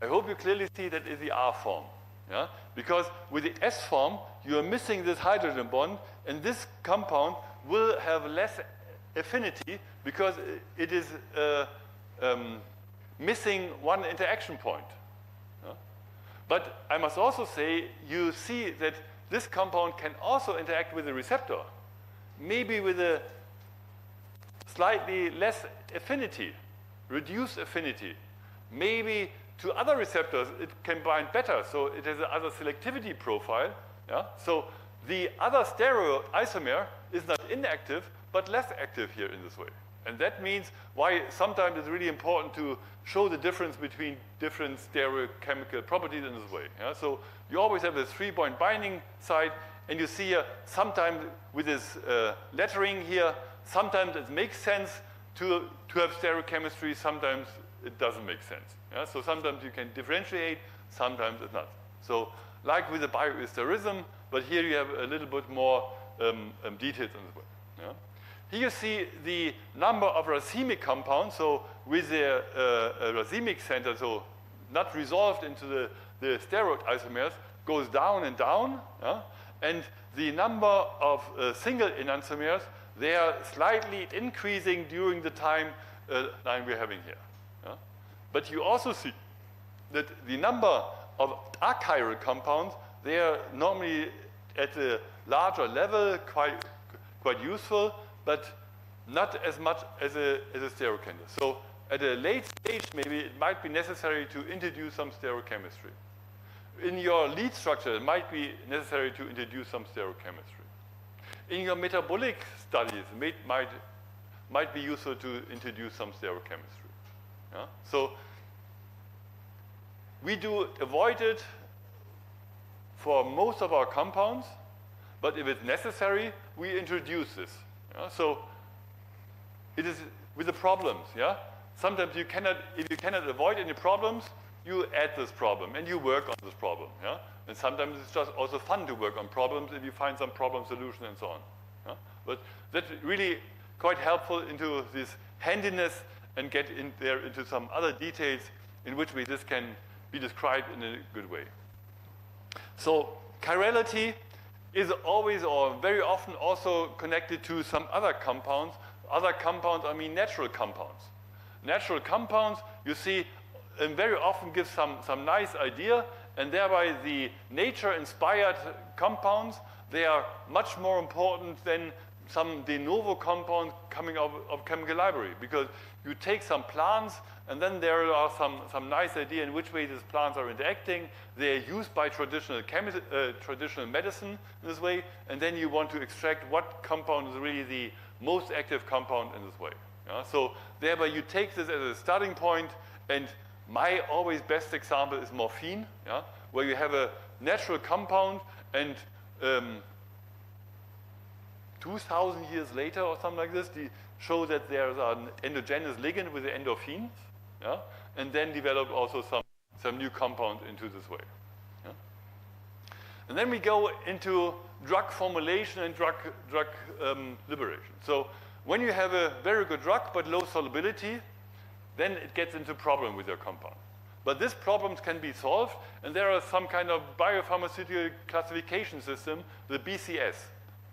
I hope you clearly see that is the R form. Yeah? Because with the S form, you are missing this hydrogen bond, and this compound will have less affinity because it is missing one interaction point. Yeah? But I must also say, you see that this compound can also interact with the receptor, maybe with a slightly less affinity, reduced affinity. Maybe to other receptors it can bind better, so it has another selectivity profile. Yeah? So the other stereoisomer is not inactive, but less active here in this way. And that means why sometimes it's really important to show the difference between different stereochemical properties in this way. Yeah? So you always have a 3-point binding site, and you see here sometimes with this lettering here, sometimes it makes sense to have stereochemistry, sometimes it doesn't make sense. Yeah? So sometimes you can differentiate, sometimes it's not. So like with the bioesterism, but here you have a little bit more details in this way. Yeah? Here you see the number of racemic compounds, so with the racemic center, so not resolved into the steroid isomers, goes down and down. Yeah? And the number of single enantiomers, they are slightly increasing during the time line we're having here. Yeah? But you also see that the number of achiral compounds, they are normally at a larger level, quite useful, but not as much as a stereochemistry. So at a late stage, maybe it might be necessary to introduce some stereochemistry. In your lead structure, it might be necessary to introduce some stereochemistry. In your metabolic studies, it might be useful to introduce some stereochemistry. Yeah? So we do avoid it for most of our compounds, but if it's necessary, we introduce this. Yeah? So it is with the problems. Yeah? Sometimes if you cannot avoid any problems, you add this problem and you work on this problem. Yeah? And sometimes it's just also fun to work on problems if you find some problem solution and so on. Yeah? But that's really quite helpful into this handiness and get in there into some other details in which way this can be described in a good way. So chirality is always or very often also connected to some other compounds. Other compounds, I mean natural compounds. Natural compounds, you see, very often give some nice idea, and thereby the nature-inspired compounds, they are much more important than some de novo compounds coming out of chemical library, because you take some plants, and then there are some nice idea in which way these plants are interacting. They are used by traditional medicine in this way, and then you want to extract what compound is really the most active compound in this way. Yeah? So thereby you take this as a starting point, and my always best example is morphine, yeah? Where you have a natural compound, and 2,000 years later or something like this, they show that there's an endogenous ligand with the endorphins, yeah? And then develop also some new compound into this way. Yeah? And then we go into drug formulation and drug liberation. So When you have a very good drug but low solubility, then it gets into problem with your compound. But these problems can be solved, and there are some kind of biopharmaceutical classification system, the BCS,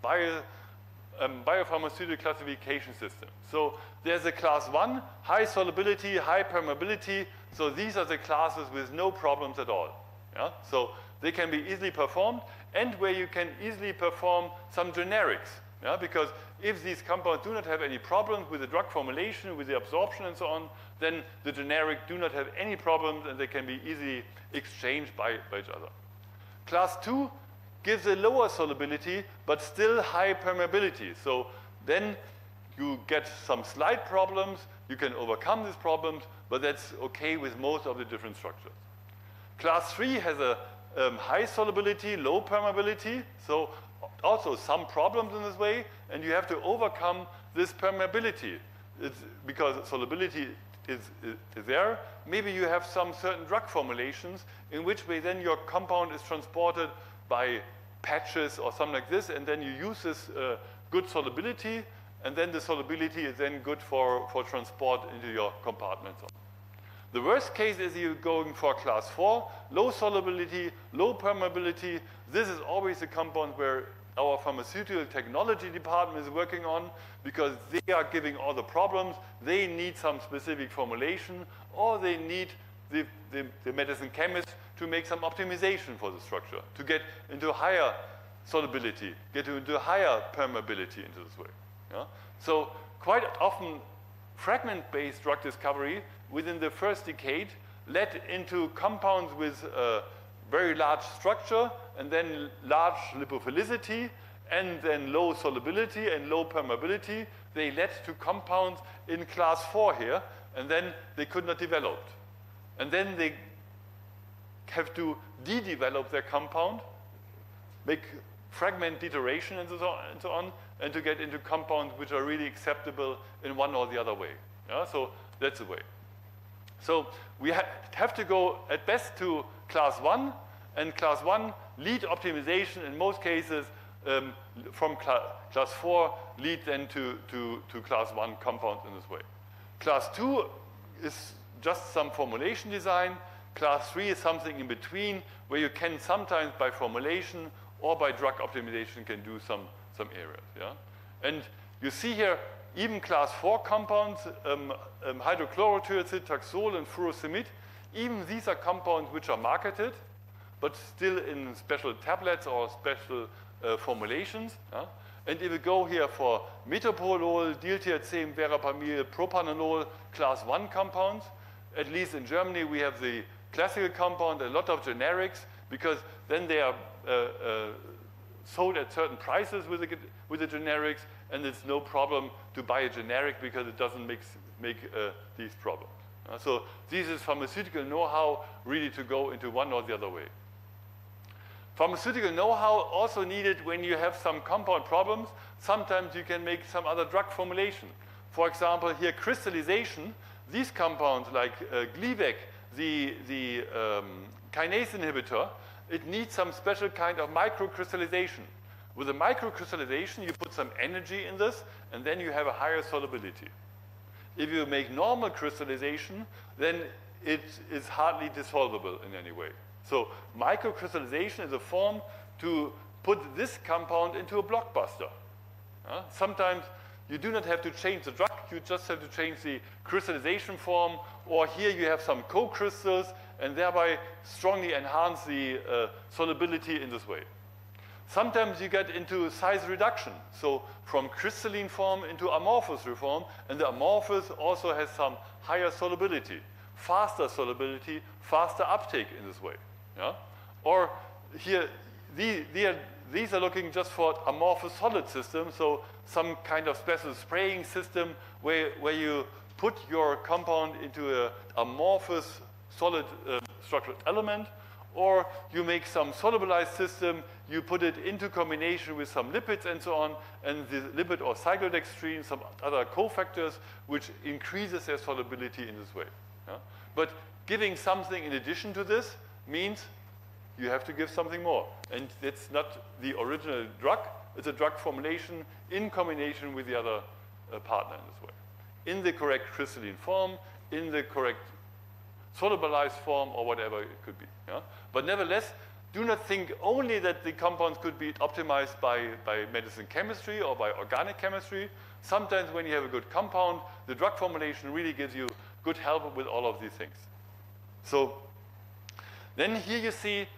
biopharmaceutical classification system. So there's a class 1, high solubility, high permeability. So these are the classes with no problems at all. Yeah? So they can be easily performed, and where you can easily perform some generics. Yeah? Because if these compounds do not have any problems with the drug formulation, with the absorption and so on, then the generic do not have any problems and they can be easily exchanged by each other. Class 2 gives a lower solubility but still high permeability. So then you get some slight problems, you can overcome these problems, but that's okay with most of the different structures. Class 3 has a high solubility, low permeability, so also some problems in this way, and you have to overcome this permeability. It's because solubility is there. Maybe you have some certain drug formulations in which way then your compound is transported by patches or something like this, and then you use this good solubility, and then the solubility is then good for transport into your compartment. The worst case is you're going for class 4, low solubility, low permeability. This is always a compound where our pharmaceutical technology department is working on, because they are giving all the problems. They need some specific formulation, or they need the medicine chemist to make some optimization for the structure, to get into higher solubility, get into higher permeability into this way. Yeah? So quite often, fragment-based drug discovery within the first decade led into compounds with very large structure, and then large lipophilicity, and then low solubility and low permeability. They led to compounds in class 4 here, and then they could not develop. And then they have to de-develop their compound, make fragment deterioration and so on, and to get into compounds which are really acceptable in one or the other way. Yeah? So that's the way. So we have to go at best to class 1, and class 1 lead optimization in most cases from class 4 lead then to class 1 compounds in this way. Class 2 is just some formulation design. Class 3 is something in between, where you can sometimes by formulation or by drug optimization can do some areas. Yeah? And you see here, even class 4 compounds, hydrochlorothiazide, taxol, and furosemide, even these are compounds which are marketed, but still in special tablets or special formulations. And if we go here for metoprolol, diltiazem, verapamil, propranolol, class 1 compounds, at least in Germany we have the classical compound, a lot of generics, because then they are sold at certain prices with the generics, and it's no problem to buy a generic because it doesn't make these problems. So this is pharmaceutical know-how really to go into one or the other way. Pharmaceutical know-how also needed when you have some compound problems. Sometimes you can make some other drug formulation. For example, here crystallization, these compounds like Gleevec, the kinase inhibitor, it needs some special kind of microcrystallization. With the microcrystallization, you put some energy in this, and then you have a higher solubility. If you make normal crystallization, then it is hardly dissolvable in any way. So microcrystallization is a form to put this compound into a blockbuster. Sometimes you do not have to change the drug, you just have to change the crystallization form, or here you have some co-crystals, and thereby strongly enhance the solubility in this way. Sometimes you get into size reduction, so from crystalline form into amorphous form, and the amorphous also has some higher solubility, faster uptake in this way. Yeah? Or here, these are looking just for amorphous solid system, so some kind of special spraying system where you put your compound into an amorphous solid structured element, or you make some solubilized system, you put it into combination with some lipids and so on, and the lipid or cyclodextrin, some other cofactors, which increases their solubility in this way. Yeah? But giving something in addition to this means you have to give something more. And it's not the original drug, it's a drug formulation in combination with the other partner in this way. In the correct crystalline form, in the correct solubilized form, or whatever it could be. Yeah? But nevertheless, do not think only that the compounds could be optimized by medicine chemistry or by organic chemistry. Sometimes when you have a good compound, the drug formulation really gives you good help with all of these things. So then here you see,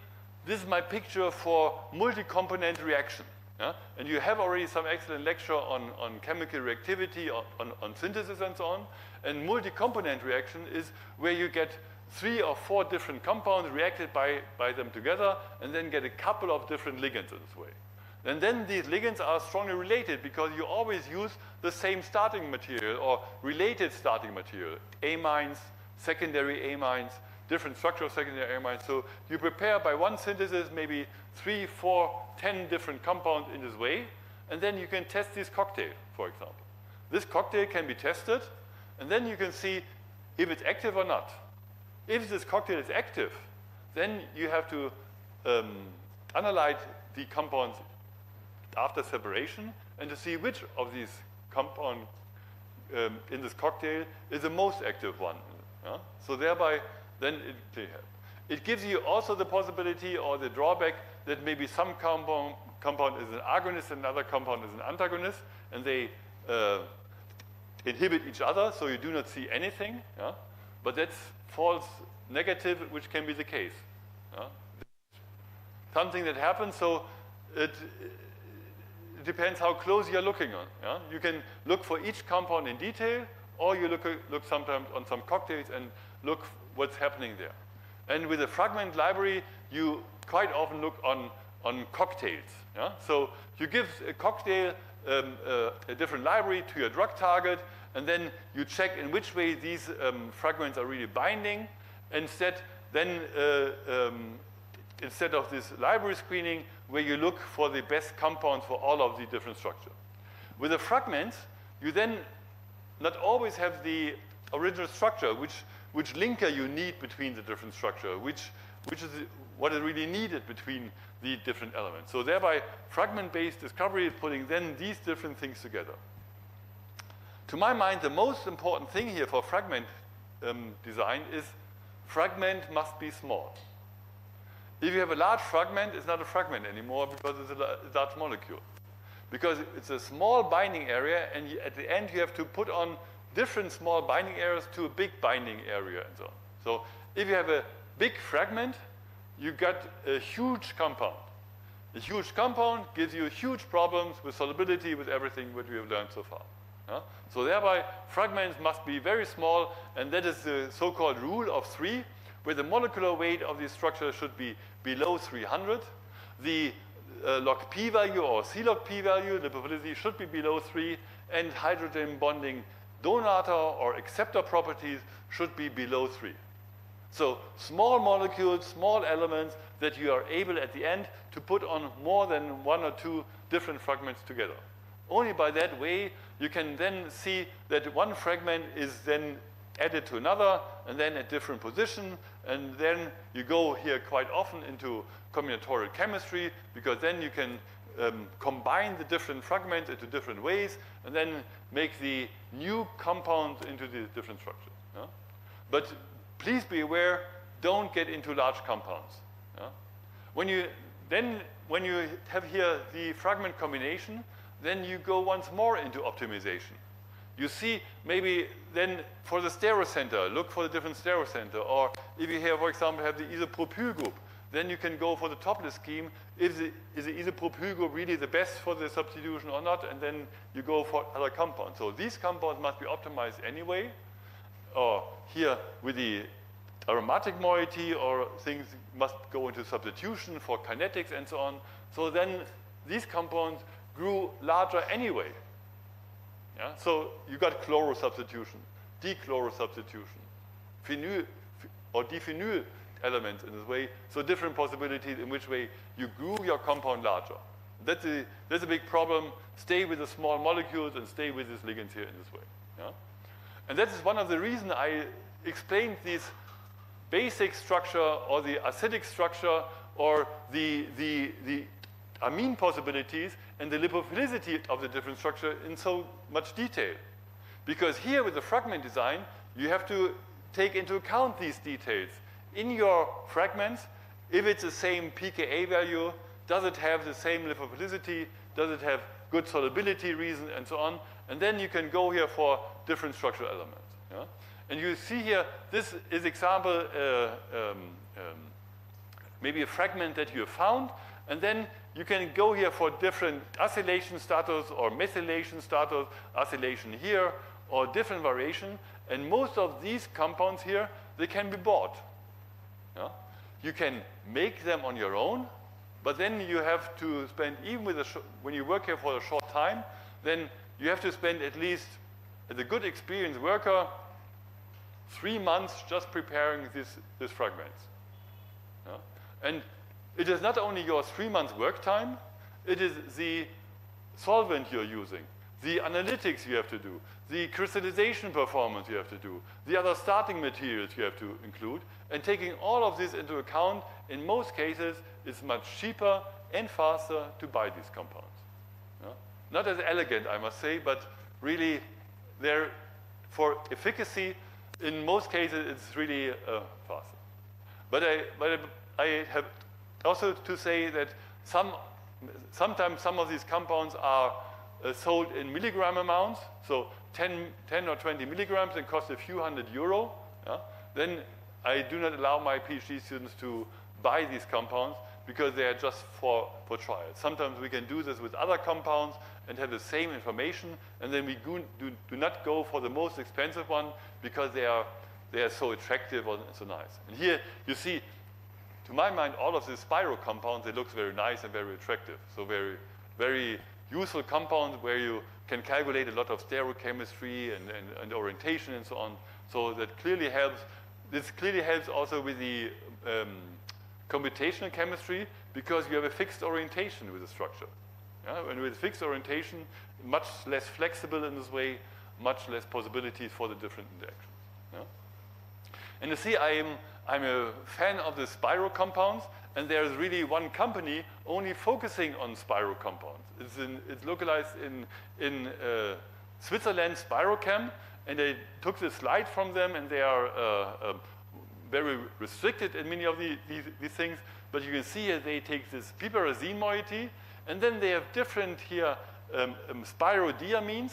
this is my picture for multi-component reaction. Yeah? And you have already some excellent lecture on chemical reactivity, on synthesis and so on. And multi-component reaction is where you get 3 or 4 different compounds reacted by them together and then get a couple of different ligands in this way. And then these ligands are strongly related because you always use the same starting material or related starting material. Amines, secondary amines, different structure of secondary amines. So you prepare by one synthesis maybe 3, 4, 10 different compounds in this way, and then you can test this cocktail, for example. This cocktail can be tested, and then you can see if it's active or not. If this cocktail is active, then you have to analyze the compounds after separation and to see which of these compounds in this cocktail is the most active one. So thereby, then it gives you also the possibility or the drawback that maybe some compound is an agonist and another compound is an antagonist, and they inhibit each other, so you do not see anything. Yeah? But that's false negative, which can be the case. Yeah? Something that happens, so it depends how close you're looking on. Yeah? You can look for each compound in detail, or you look sometimes on some cocktails and look what's happening there. And with a fragment library, you quite often look on cocktails. Yeah? So you give a cocktail a different library to your drug target, and then you check in which way these fragments are really binding. Instead of this library screening, where you look for the best compounds for all of the different structures. With the fragments, you then not always have the original structure, which linker you need between the different structure, which is what is really needed between the different elements. So thereby, fragment-based discovery is putting then these different things together. To my mind, the most important thing here for fragment design is fragment must be small. If you have a large fragment, it's not a fragment anymore because it's a large molecule. Because it's a small binding area, and at the end you have to put on different small binding areas to a big binding area and so on. So if you have a big fragment, you get a huge compound. A huge compound gives you huge problems with solubility, with everything that we have learned so far. Yeah? So thereby, fragments must be very small, and that is the so-called rule of 3, where the molecular weight of the structure should be below 300. The log p value or C log p value, the probability should be below 3, and hydrogen bonding donator or acceptor properties should be below 3. So small molecules, small elements that you are able at the end to put on more than 1 or 2 different fragments together. Only by that way you can then see that one fragment is then added to another and then at different position, and then you go here quite often into combinatorial chemistry, because then you can combine the different fragments into different ways and then make the new compounds into the different structures. Yeah? But please be aware, don't get into large compounds. Yeah? When you have here the fragment combination, then you go once more into optimization. You see, maybe then for the stereocenter, look for the different stereocenter. Or if you here, for example, have the isopropyl group, then you can go for the topless scheme. Is the isopropyl group really the best for the substitution or not? And then you go for other compounds. So these compounds must be optimized anyway. Or here with the aromatic moiety or things must go into substitution for kinetics and so on. So then these compounds grew larger anyway. Yeah? So you got chloro substitution, dechloro substitution, phenyl or diphenyl elements in this way. So different possibilities in which way you grew your compound larger. That's a big problem. Stay with the small molecules and stay with these ligands here in this way. Yeah? And that is one of the reasons I explained this basic structure or the acidic structure or the amine possibilities and the lipophilicity of the different structure in so much detail. Because here with the fragment design, you have to take into account these details. In your fragments, if it's the same pKa value, does it have the same lipophilicity, does it have good solubility reason, and so on. And then you can go here for different structural elements. Yeah? And you see here, this is example, maybe a fragment that you have found, and then you can go here for different acylation status or methylation status, acylation here, or different variation. And most of these compounds here, they can be bought. Yeah? You can make them on your own, but then you have to spend, even with when you work here for a short time, then you have to spend at least, as a good experienced worker, 3 months just preparing these fragments. Yeah? And it is not only your 3 months work time, it is the solvent you're using, the analytics you have to do, the crystallization performance you have to do, the other starting materials you have to include, and taking all of this into account, in most cases, it's much cheaper and faster to buy these compounds. Yeah? Not as elegant, I must say, but really, they're, for efficacy, in most cases, it's really faster. But I have also to say that sometimes some of these compounds are sold in milligram amounts, so 10 or 20 milligrams and cost a few €100. Yeah? Then I do not allow my PhD students to buy these compounds because they are just for trials. Sometimes we can do this with other compounds and have the same information, and then we do not go for the most expensive one because they are so attractive and so nice. And here you see, to my mind, all of these spiral compounds, they look very nice and very attractive. So very, very useful compounds where you can calculate a lot of stereochemistry and orientation and so on. So that clearly helps. This clearly helps also with the computational chemistry because you have a fixed orientation with the structure. Yeah? And with fixed orientation, much less flexible in this way, much less possibilities for the different interactions. Yeah? And you see, I'm a fan of the spiral compounds, and there's really one company only focusing on spiral compounds. It's localized in Switzerland, Spirochem, and they took the slide from them, and they are very restricted in many of these things. But you can see here they take this piperazine moiety, and then they have different here spirodiamines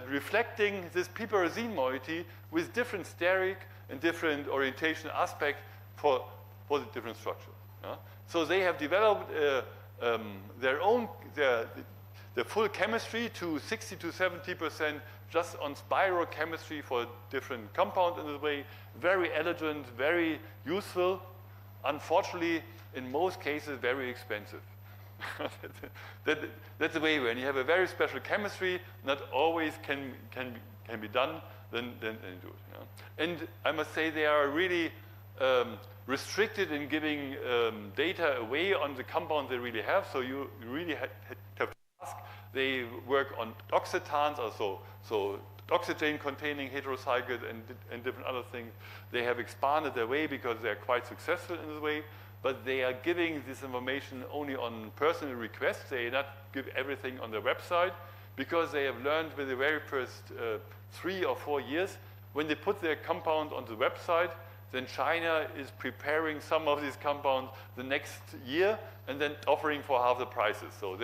reflecting this piperazine moiety with different steric and different orientation aspect for the different structures. Yeah? So they have developed their full chemistry to 60 to 70% just on spirochemistry for different compounds in this way. Very elegant, very useful. Unfortunately, in most cases, very expensive. That's the way when you have a very special chemistry, not always can be done, then do it. Yeah? And I must say they are really restricted in giving data away on the compounds they really have. So you really have to ask. They work on oxetans, also so oxygen-containing heterocycles and different other things. They have expanded their way because they are quite successful in this way. But they are giving this information only on personal requests. They not give everything on their website because they have learned with the very first 3 or 4 years, when they put their compound on the website, then China is preparing some of these compounds the next year and then offering for half the prices. So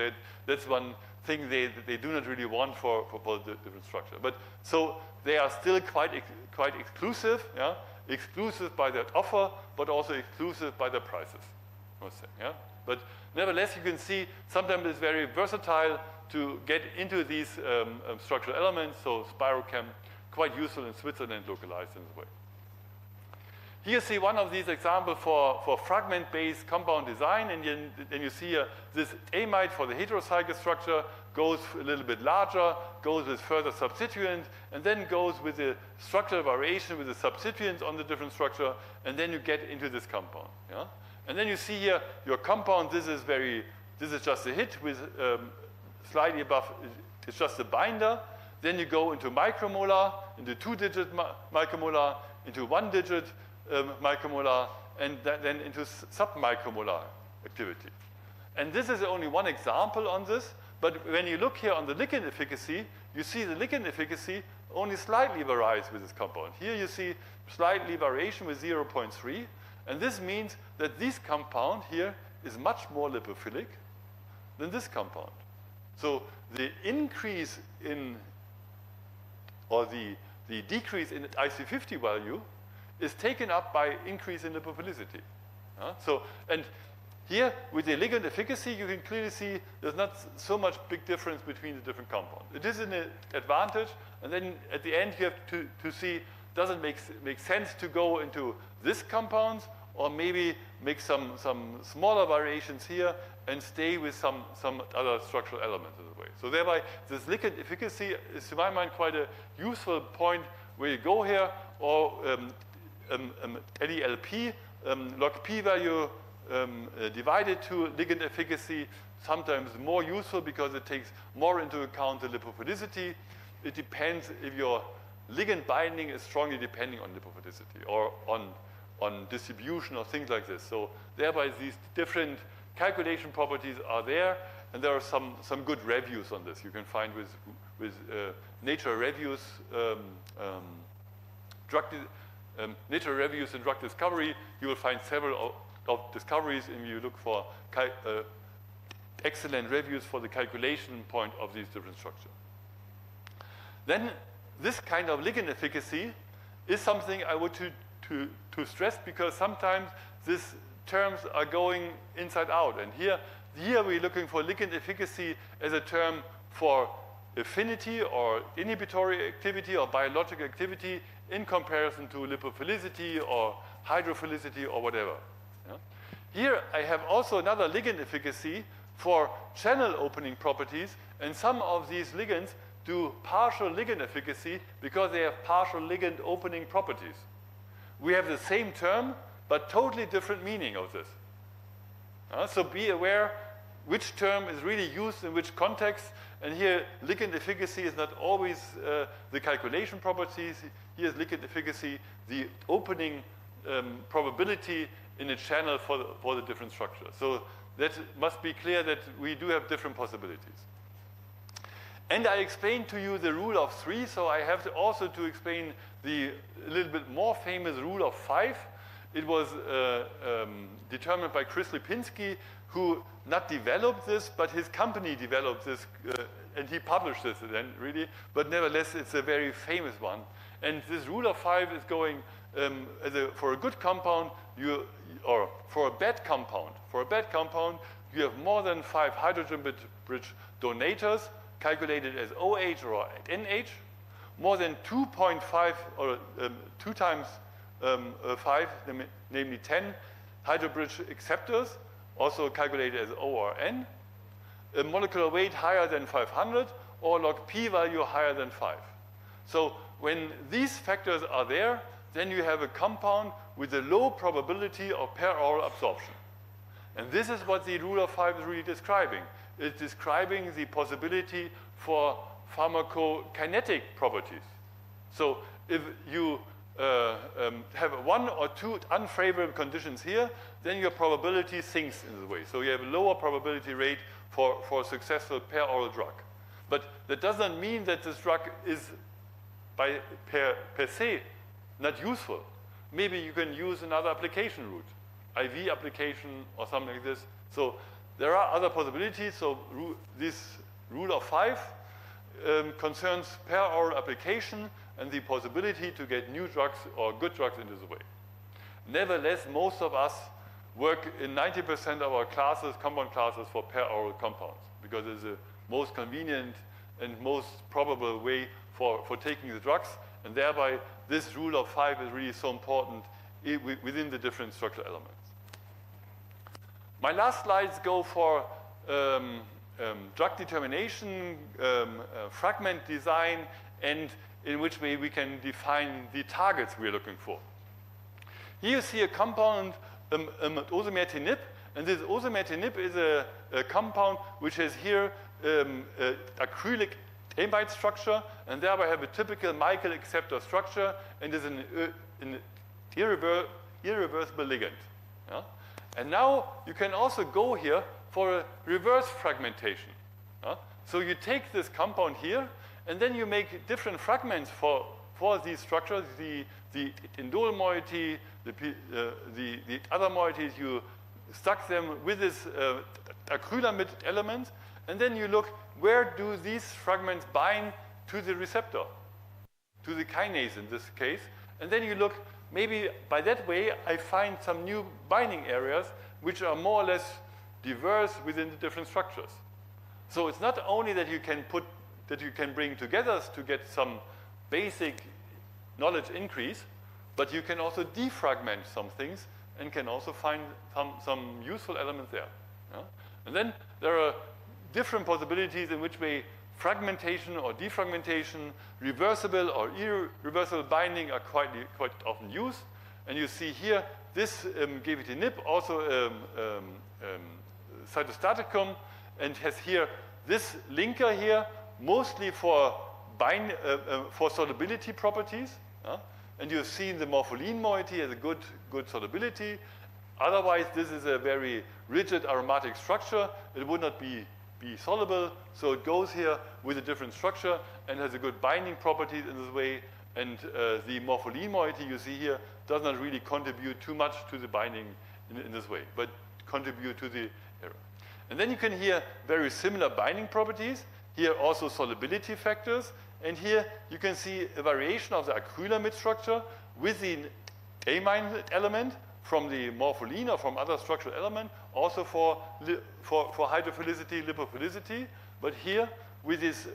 that's one thing they do not really want for the different structure. But so they are still quite exclusive, yeah? Exclusive by that offer, but also exclusive by the prices, I must say. Yeah? But nevertheless, you can see sometimes it's very versatile to get into these structural elements. So Spirochem, quite useful in Switzerland, localized in this way. Here you see one of these examples for fragment-based compound design, and then you see this amide for the heterocycle structure goes a little bit larger, goes with further substituents, and then goes with the structural variation with the substituents on the different structure, and then you get into this compound. Yeah? And then you see here your compound. This is just a hit with slightly above. It's just a binder. Then you go into micromolar, into 2-digit micromolar, into 1-digit micromolar, and then into submicromolar activity. And this is only one example on this, but when you look here on the ligand efficacy, you see the ligand efficacy only slightly varies with this compound. Here you see slightly variation with 0.3, and this means that this compound here is much more lipophilic than this compound. So the increase in, or the decrease in IC50 value is taken up by increase in lipophilicity. And here, with the ligand efficacy, you can clearly see there's not so much big difference between the different compounds. It is an advantage, and then at the end you have to see, does it make sense to go into this compounds, or maybe make some smaller variations here and stay with some other structural elements in the way. So thereby, this ligand efficacy is, to my mind, quite a useful point where you go here, or LELP, log p value divided to ligand efficacy, sometimes more useful because it takes more into account the lipophilicity. It depends if your ligand binding is strongly depending on lipophilicity or on distribution or things like this. So thereby these different calculation properties are there, and there are some good reviews on this. You can find with Nature Reviews, Nature Reviews in Drug Discovery, you will find several of discoveries, and you look for excellent reviews for the calculation point of these different structures. Then this kind of ligand efficacy is something I want to stress, because sometimes these terms are going inside out. And here we're looking for ligand efficacy as a term for affinity or inhibitory activity or biological activity in comparison to lipophilicity or hydrophilicity or whatever. Here I have also another ligand efficacy for channel opening properties, and some of these ligands do partial ligand efficacy because they have partial ligand opening properties. We have the same term, but totally different meaning of this. So be aware which term is really used in which context, and here ligand efficacy is not always the calculation properties. Here is ligand efficacy, the opening probability in a channel for the different structures. So that must be clear that we do have different possibilities. And I explained to you the rule of 3, so I have also to explain the a little bit more famous rule of 5. It was determined by Chris Lipinski, who not developed this, but his company developed this, and he published this then, really. But nevertheless, it's a very famous one. And this rule of 5 is going, for a good compound, or for a bad compound, you have more than 5 hydrogen bridge donators, calculated as OH or NH, more than 2.5 or 2 times 5, namely 10 hydrobridge acceptors, also calculated as O or N, a molecular weight higher than 500, or log p value higher than 5. So when these factors are there, then you have a compound with a low probability of per-oral absorption. And this is what the rule of 5 is really describing. It's describing the possibility for pharmacokinetic properties. So if you have 1 or 2 unfavorable conditions here, then your probability sinks in this way. So you have a lower probability rate for a successful per-oral drug. But that doesn't mean that this drug is per se not useful. Maybe you can use another application route, IV application or something like this. So there are other possibilities. So this rule of 5 concerns per-oral application and the possibility to get new drugs or good drugs into the way. Nevertheless, most of us work in 90% of our classes, compound classes, for per-oral compounds, because it's the most convenient and most probable way for taking the drugs, and thereby this rule of 5 is really so important within the different structural elements. My last slides go for drug determination, fragment design, and in which way we can define the targets we're looking for. Here you see a compound, osimertinib, and this osimertinib is a compound which has here acrylic amide structure, and thereby have a typical Michael acceptor structure, and is an irreversible ligand. Yeah? And now you can also go here for a reverse fragmentation. So you take this compound here, and then you make different fragments for these structures, the indole moiety, the other moieties, you stuck them with this acrylamide element, and then you look, where do these fragments bind to the receptor, to the kinase in this case, and then you look, maybe by that way I find some new binding areas which are more or less diverse within the different structures. So it's not only that you can bring together to get some basic knowledge increase, but you can also defragment some things and can also find some useful elements there. Yeah? And then there are different possibilities in which way fragmentation or defragmentation, reversible or irreversible binding are quite often used. And you see here, this GVT-NIP, also cytostaticum, and has here this linker here, mostly for solubility properties. And you've seen the morpholine moiety as a good solubility. Otherwise, this is a very rigid aromatic structure. It would not be soluble, so it goes here with a different structure and has a good binding properties in this way. And the morpholine moiety you see here does not really contribute too much to the binding in this way, but contribute to the error. And then you can hear very similar binding properties. Here also solubility factors. And here you can see a variation of the acrylamide structure with the amine element from the morpholine or from other structural element, also for hydrophilicity, lipophilicity, but here with these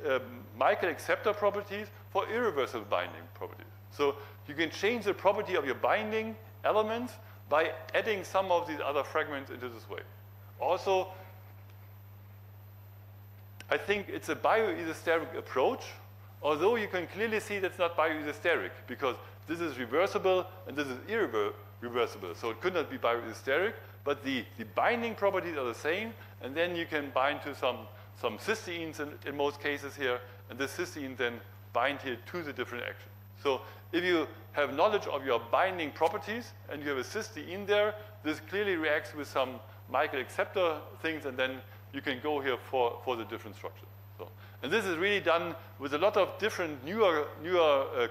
Michael acceptor properties for irreversible binding properties. So you can change the property of your binding elements by adding some of these other fragments into this way. Also, I think it's a bioesosteric approach, although you can clearly see that's not bioesosteric, because this is reversible and this is irreversible. So it could not be bioesosteric, but the binding properties are the same, and then you can bind to some cysteines in most cases here, and the cysteine then bind here to the different actions. So if you have knowledge of your binding properties and you have a cysteine there, this clearly reacts with some Michael acceptor things, and then you can go here for the different structures. So, and this is really done with a lot of different newer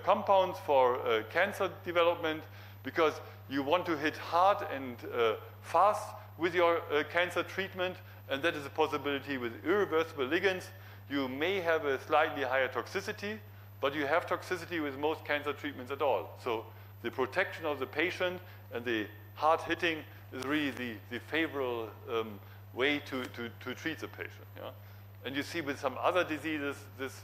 compounds for cancer development, because you want to hit hard and fast with your cancer treatment, and that is a possibility with irreversible ligands. You may have a slightly higher toxicity, but you have toxicity with most cancer treatments at all. So the protection of the patient and the hard hitting is really the favorable way to treat the patient. Yeah? And you see with some other diseases, this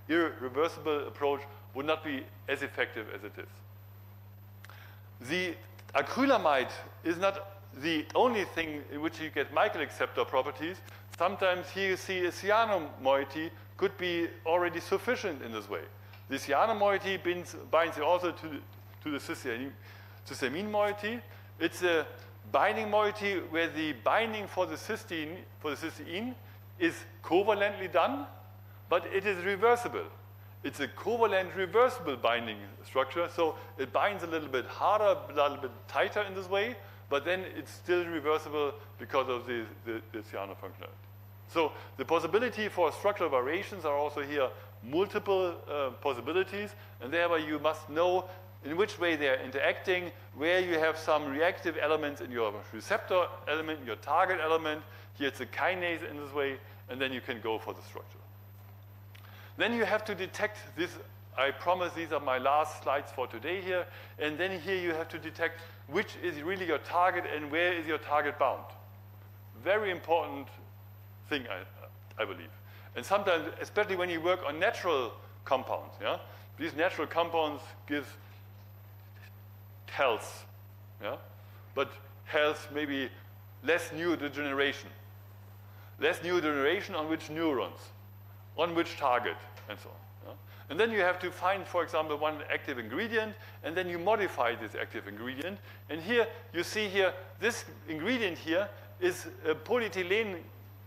irreversible approach would not be as effective as it is. The acrylamide is not the only thing in which you get Michael acceptor properties. Sometimes here you see a cyano moiety could be already sufficient in this way. The cyano moiety binds also to the cysteamine moiety. It's a binding moiety where the binding for the cysteine is covalently done, but it is reversible. It's a covalent reversible binding structure, so it binds a little bit harder, a little bit tighter in this way, but then it's still reversible because of the cyano functionality. So the possibility for structural variations are also here multiple possibilities, and thereby you must know in which way they are interacting, where you have some reactive elements in your receptor element, your target element. Here it's a kinase in this way, and then you can go for the structure. Then you have to detect this. I promise these are my last slides for today here. And then here you have to detect which is really your target and where is your target bound. Very important thing, I believe. And sometimes, especially when you work on natural compounds, yeah? These natural compounds give health, yeah? But health maybe less neurodegeneration. Less neurodegeneration on which neurons, on which target, and so on. Yeah? And then you have to find, for example, one active ingredient, and then you modify this active ingredient. And here, you see here, this ingredient here is a polyethylene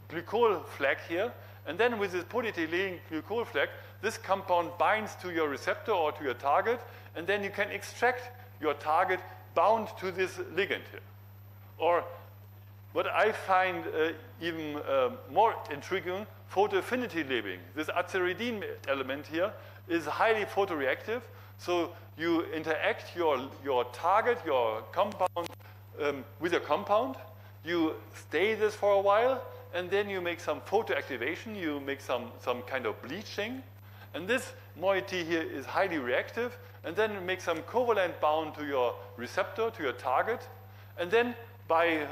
glycol flag here. And then with this polyethylene glycol flag, this compound binds to your receptor or to your target, and then you can extract your target bound to this ligand here. Or what I find even more intriguing, photoaffinity labeling. This aziridine element here is highly photoreactive. So you interact your target, your compound, with your compound. You stay this for a while, and then you make some photoactivation. You make some kind of bleaching. And this moiety here is highly reactive, and then you make some covalent bound to your receptor, to your target. And then by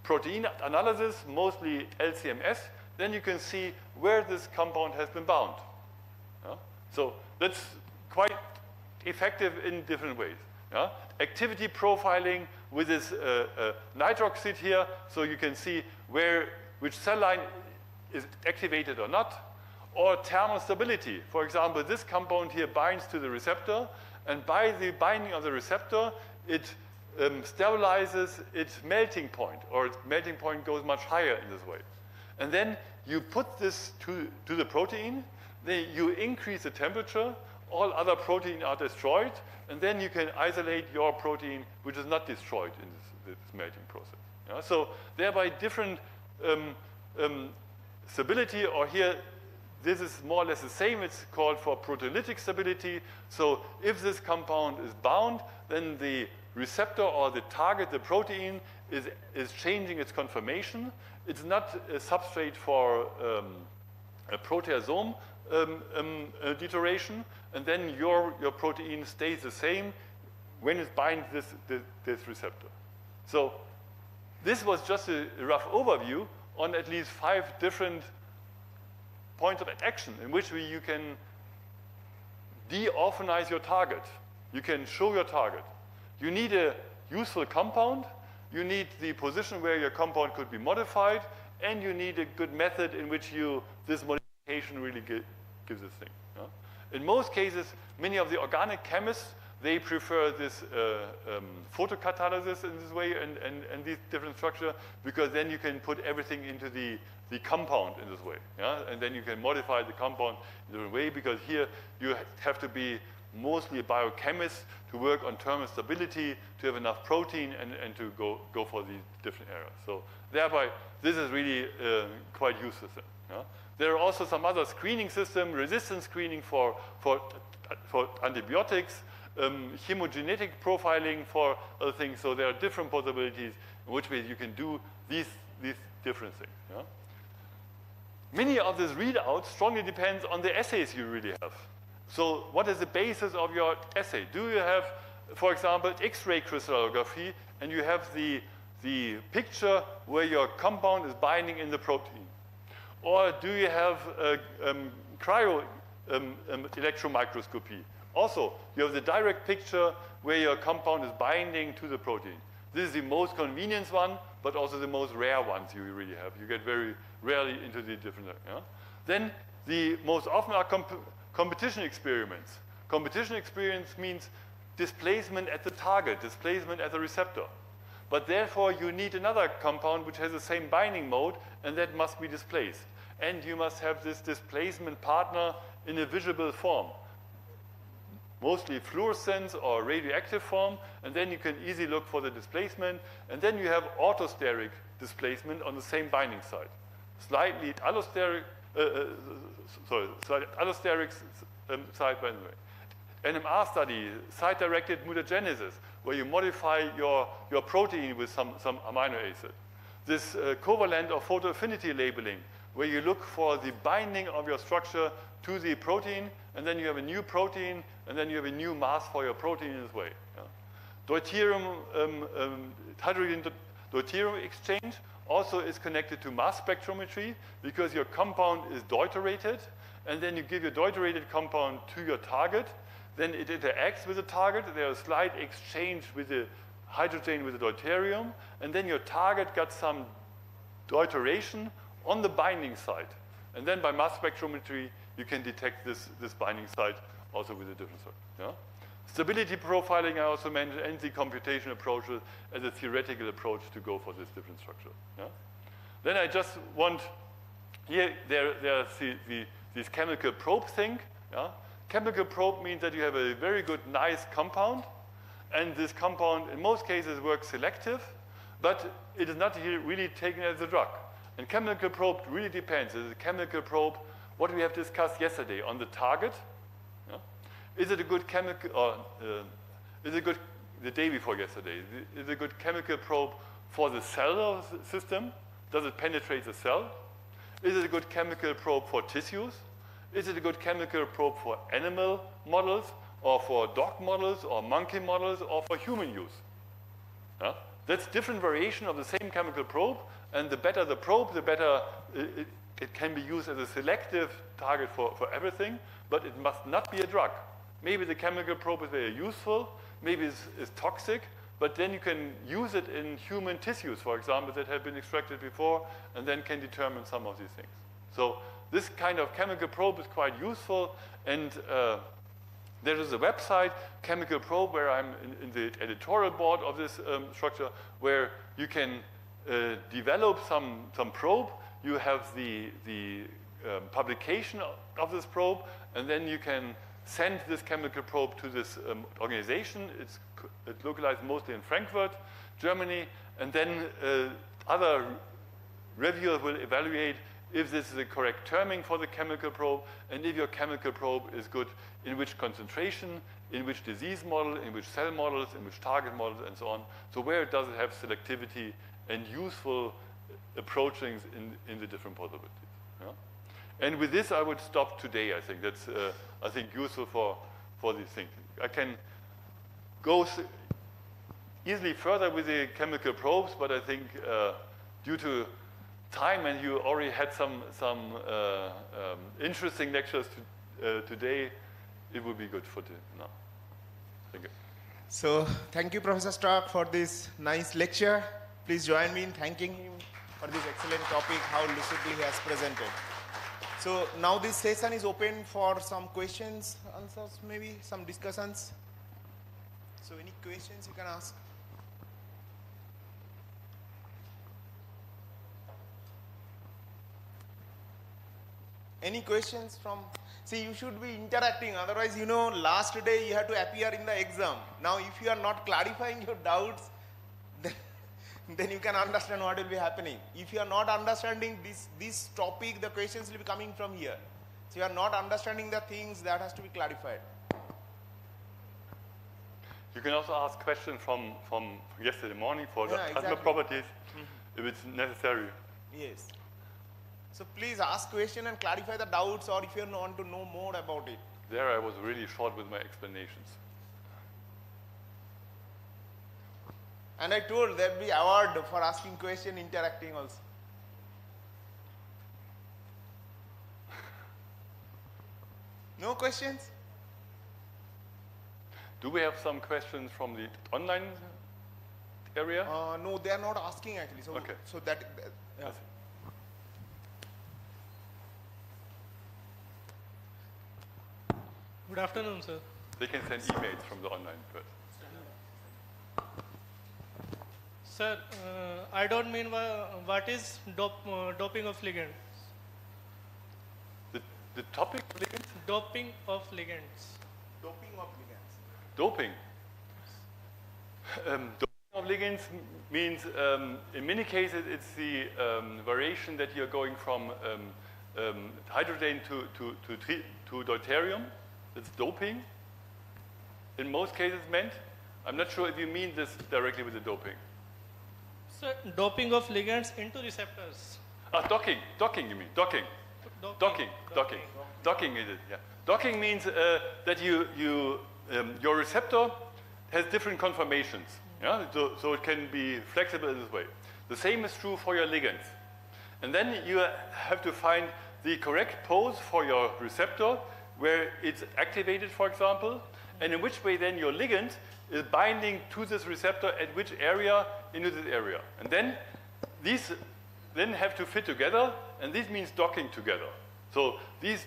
protein analysis, mostly LCMS, then you can see where this compound has been bound. Yeah? So that's quite effective in different ways. Yeah? Activity profiling with this nitroxide here, so you can see which cell line is activated or not. Or thermal stability. For example, this compound here binds to the receptor, and by the binding of the receptor, it stabilizes its melting point, or its melting point goes much higher in this way. And then you put this to the protein, then you increase the temperature, all other proteins are destroyed, and then you can isolate your protein which is not destroyed in this melting process. Yeah? So thereby different stability, or here this is more or less the same. It's called for proteolytic stability. So if this compound is bound, then the receptor or the target, the protein, is changing its conformation. It's not a substrate for a proteasome deterioration, and then your protein stays the same when it binds this receptor. So this was just a rough overview on at least 5 different points of action in which you can de-orphanize your target. You can show your target. You need a useful compound, you need the position where your compound could be modified, and you need a good method in which this modification really gives this thing. Yeah? In most cases, many of the organic chemists, they prefer this photocatalysis in this way and these different structure, because then you can put everything into the compound in this way. Yeah? And then you can modify the compound in a different way, because here you have to be mostly a biochemist to work on thermal stability, to have enough protein, and to go for these different areas. So thereby, this is really quite useful. Yeah? There are also some other screening systems, resistance screening for antibiotics, chemogenetic profiling for other things. So there are different possibilities in which ways you can do these different things. Yeah? Many of these readouts strongly depends on the assays you really have. So what is the basis of your assay? Do you have, for example, X-ray crystallography, and you have the picture where your compound is binding in the protein? Or do you have cryo electron microscopy? Also, you have the direct picture where your compound is binding to the protein. This is the most convenient one, but also the most rare ones you really have. You get very rarely into the different. Yeah? Then the most often are competition experiments. Competition experiments means displacement at the target, displacement at the receptor. But therefore, you need another compound which has the same binding mode, and that must be displaced. And you must have this displacement partner in a visible form, mostly fluorescence or radioactive form, and then you can easily look for the displacement, and then you have orthosteric displacement on the same binding site. Slightly allosteric, slightly allosteric site, by the way. NMR study, site-directed mutagenesis, where you modify your protein with some amino acid. This covalent or photoaffinity labeling, where you look for the binding of your structure to the protein, and then you have a new protein, and then you have a new mass for your protein in this way. Yeah. Deuterium, hydrogen deuterium exchange also is connected to mass spectrometry, because your compound is deuterated, and then you give your deuterated compound to your target, then it interacts with the target, there's a slight exchange with the hydrogen with the deuterium, and then your target got some deuteration on the binding site. And then by mass spectrometry, you can detect this binding site also with a different structure. Yeah? Stability profiling, I also mentioned, and the computation approaches as a theoretical approach to go for this different structure. Yeah? Then I just want, here there's this chemical probe thing. Yeah? Chemical probe means that you have a very good, nice compound, and this compound in most cases works selective, but it is not really taken as a drug. And chemical probe really depends. Is it a chemical probe, what we have discussed yesterday on the target? Yeah? Is it a good chemical, or is it good the day before yesterday? Is it a good chemical probe for the cellular system? Does it penetrate the cell? Is it a good chemical probe for tissues? Is it a good chemical probe for animal models, or for dog models, or monkey models, or for human use? Yeah? That's different variation of the same chemical probe, and the better the probe, the better it can be used as a selective target for everything, but it must not be a drug. Maybe the chemical probe is very useful, maybe it's toxic, but then you can use it in human tissues, for example, that have been extracted before, and then can determine some of these things. So this kind of chemical probe is quite useful, and there is a website, Chemical Probe, where I'm in the editorial board of this structure, where you can develop some probe. You have the publication of this probe, and then you can send this chemical probe to this organization. It's localized mostly in Frankfurt, Germany, and then other reviewers will evaluate if this is the correct terming for the chemical probe, and if your chemical probe is good in which concentration, in which disease model, in which cell models, in which target models, and so on. So where does it have selectivity and useful approachings in the different possibilities. Yeah? And with this, I would stop today. I think that's useful for these things. I can go easily further with the chemical probes, but I think due to time, and you already had some interesting lectures today, it would be good for now. Thank you. So thank you, Professor Stark, for this nice lecture. Please join me in thanking him for this excellent topic, how lucidly he has presented. So now this session is open for some questions, answers, maybe some discussions. So any questions you can ask? Any questions from, see, you should be interacting, otherwise, you know, last day you had to appear in the exam. Now, if you are not clarifying your doubts, then you can understand what will be happening. If you are not understanding this topic, the questions will be coming from here. So you are not understanding the things that has to be clarified. You can also ask questions from yesterday morning for the exactly. plasma properties, if it's necessary. Yes. So please ask question and clarify the doubts, or if you want to know more about it. There I was really short with my explanations. And I told there will be award for asking question, interacting also. No questions? Do we have some questions from the online area? No, they are not asking actually. So, okay. So that yeah. Good afternoon, sir. They can send emails from the online person. Sir, I don't mean what is doping of ligands. The topic of ligands? Doping of ligands. Doping of ligands. Doping. Doping of ligands means, in many cases, it's the variation that you're going from hydrogen to deuterium. It's doping. In most cases meant. I'm not sure if you mean this directly with the doping. Sir, doping of ligands into receptors. Docking you mean, docking. Docking is it, yeah. Docking means that your receptor has different conformations, yeah? So it can be flexible in this way. The same is true for your ligands. And then you have to find the correct pose for your receptor, where it's activated, for example, and in which way then your ligand is binding to this receptor at which area into this area. And then these then have to fit together, and this means docking together. So the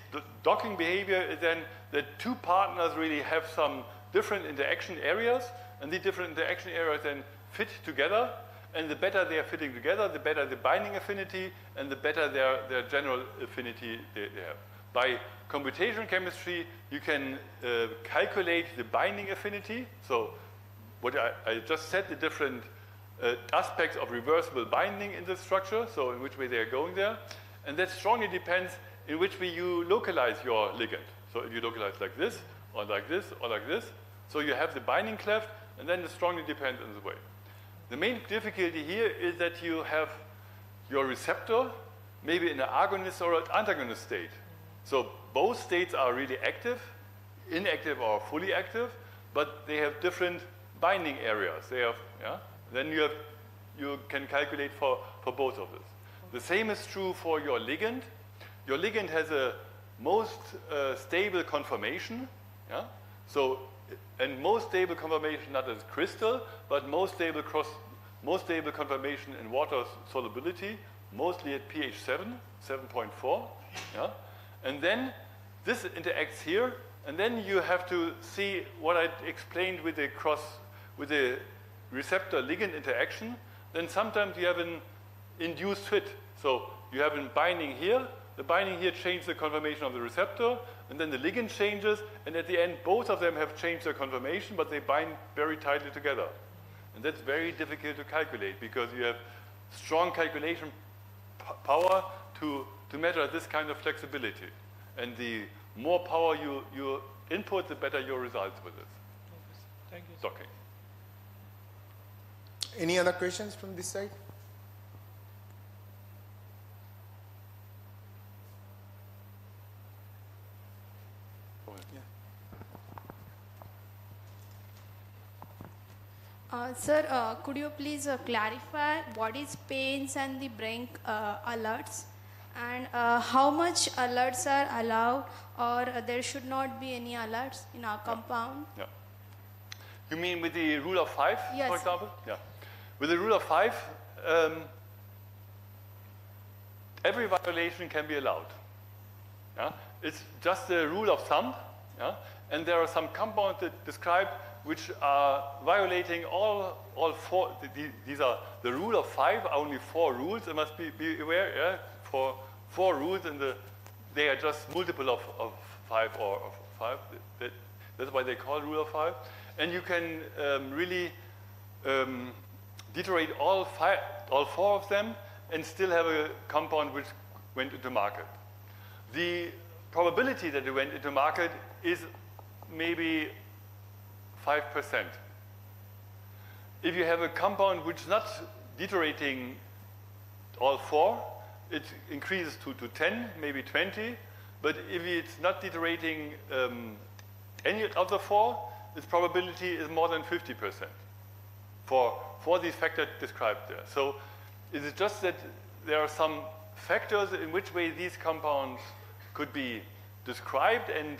docking behavior is then that two partners really have some different interaction areas, and the different interaction areas then fit together, and the better they are fitting together, the better the binding affinity, and the better their general affinity they have. By computational chemistry, you can calculate the binding affinity. So what I just said, the different aspects of reversible binding in the structure, so in which way they are going there. And that strongly depends in which way you localize your ligand. So if you localize like this, or like this, or like this, so you have the binding cleft, and then it strongly depends on the way. The main difficulty here is that you have your receptor maybe in an agonist or an antagonist state. So both states are really active, inactive or fully active, but they have different binding areas. They have, yeah? Then you can calculate for both of this. The same is true for your ligand. Your ligand has a most stable conformation. Yeah? So, and most stable conformation not as crystal, but most stable conformation in water solubility, mostly at pH 7.4. Yeah? And then this interacts here, and then you have to see what I explained with the receptor ligand interaction. Then sometimes you have an induced fit. So you have a binding here, the binding here changes the conformation of the receptor, and then the ligand changes, and at the end both of them have changed their conformation, but they bind very tightly together. And that's very difficult to calculate because you have strong calculation power to measure this kind of flexibility. And the more power you input, the better your results with this. Thank you. Okay. Any other questions from this side? Sir, could you please clarify what is pains and the brink alerts, and how much alerts are allowed, or there should not be any alerts in our compound? Yeah. You mean with the rule of 5, Yes. for example? Yeah. With the rule of 5, every violation can be allowed. Yeah? It's just the rule of thumb, yeah? And there are some compounds that describe which are violating all 4. These are the rule of 5, only 4 rules. I must be aware, yeah? For 4 rules, and they are just multiple of 5 or of 5. That's why they call rule of 5. And you can really deteriorate all 4 of them and still have a compound which went into market. The probability that it went into market is maybe 5%. If you have a compound which is not deteriorating all 4, it increases to 10, maybe 20. But if it's not deteriorating any of the 4, its probability is more than 50% for these factors described there. So it is just that there are some factors in which way these compounds could be described, and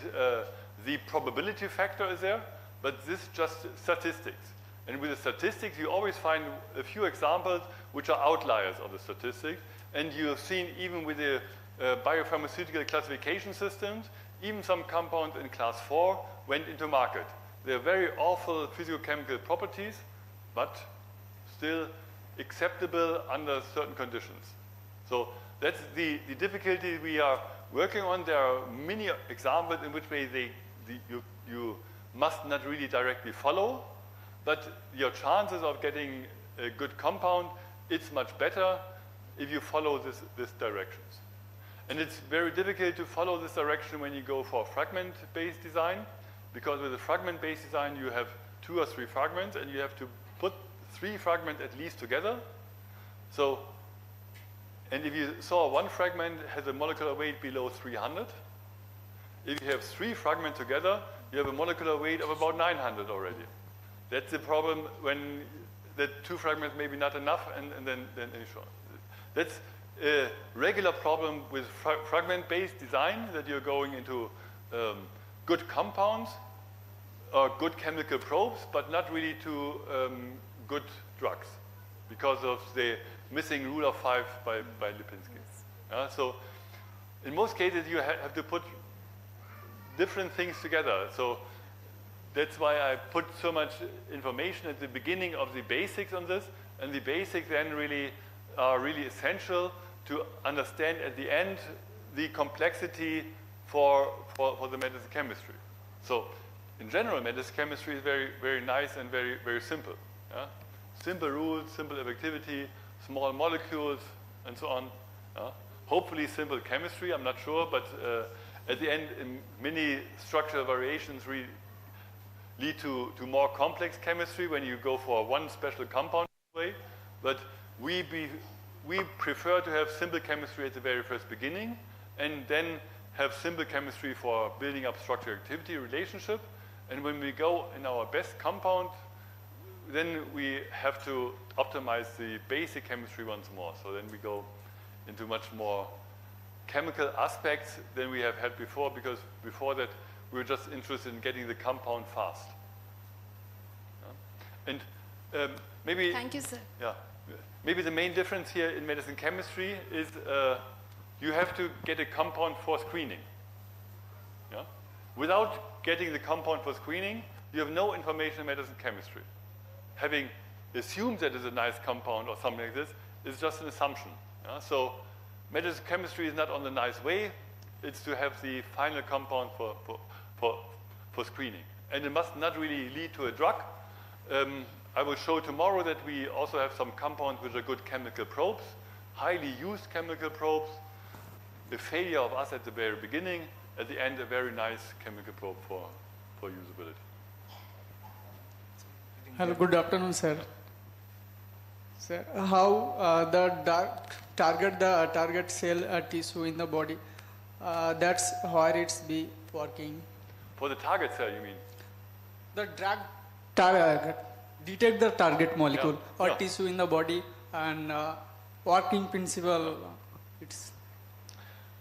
the probability factor is there, but this is just statistics. And with the statistics, you always find a few examples which are outliers of the statistics. And you have seen even with the biopharmaceutical classification systems, even some compounds in class 4 went into market. They're very awful physicochemical properties, but still acceptable under certain conditions. So that's the difficulty we are working on. There are many examples in which way you must not really directly follow, but your chances of getting a good compound, it's much better if you follow this directions. And it's very difficult to follow this direction when you go for fragment-based design, because with a fragment-based design you have 2 or 3 fragments, and you have to put 3 fragments at least together. So, and if you saw one fragment has a molecular weight below 300, if you have 3 fragments together, you have a molecular weight of about 900 already. That's the problem when the 2 fragments may be not enough, and then so on. That's a regular problem with fragment-based design, that you're going into good compounds or good chemical probes, but not really to good drugs because of the missing rule of 5 by Lipinski. So in most cases, you have to put different things together. So that's why I put so much information at the beginning of the basics on this, and the basics then really are really essential to understand at the end the complexity for the medicinal chemistry. So in general, medicinal chemistry is very, very nice and very, very simple. Yeah? Simple rules, simple effectivity, small molecules, and so on. Hopefully simple chemistry, I'm not sure, but at the end, many structural variations lead to more complex chemistry when you go for one special compound way. But we prefer to have simple chemistry at the very first beginning, and then have simple chemistry for building up structure activity relationship. And when we go in our best compound, then we have to optimize the basic chemistry once more. So then we go into much more chemical aspects than we have had before, because before that we were just interested in getting the compound fast. And maybe... Thank you, sir. Yeah. Maybe the main difference here in medicine chemistry is you have to get a compound for screening. Yeah? Without getting the compound for screening, you have no information in medicine chemistry. Having assumed that it's a nice compound or something like this is just an assumption. Yeah? So medicine chemistry is not on the nice way. It's to have the final compound for screening. And it must not really lead to a drug. I will show tomorrow that we also have some compounds which are good chemical probes, highly used chemical probes. The failure of us at the very beginning, at the end, a very nice chemical probe for usability. Hello, good afternoon, sir. Sir, how target cell tissue in the body? That's where it's be working. For the target cell, you mean? The drug target, detect the target molecule or Yeah. tissue in the body, and working principle. It's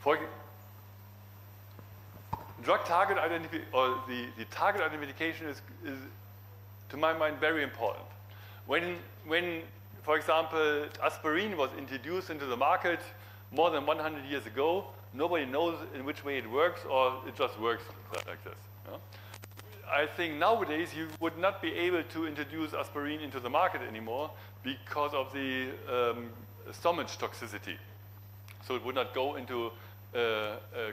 For drug target identification, or the target identification is, to my mind, very important. When, for example, aspirin was introduced into the market more than 100 years ago, nobody knows in which way it works, or it just works like this. Yeah? I think nowadays you would not be able to introduce aspirin into the market anymore because of the stomach toxicity. So it would not go into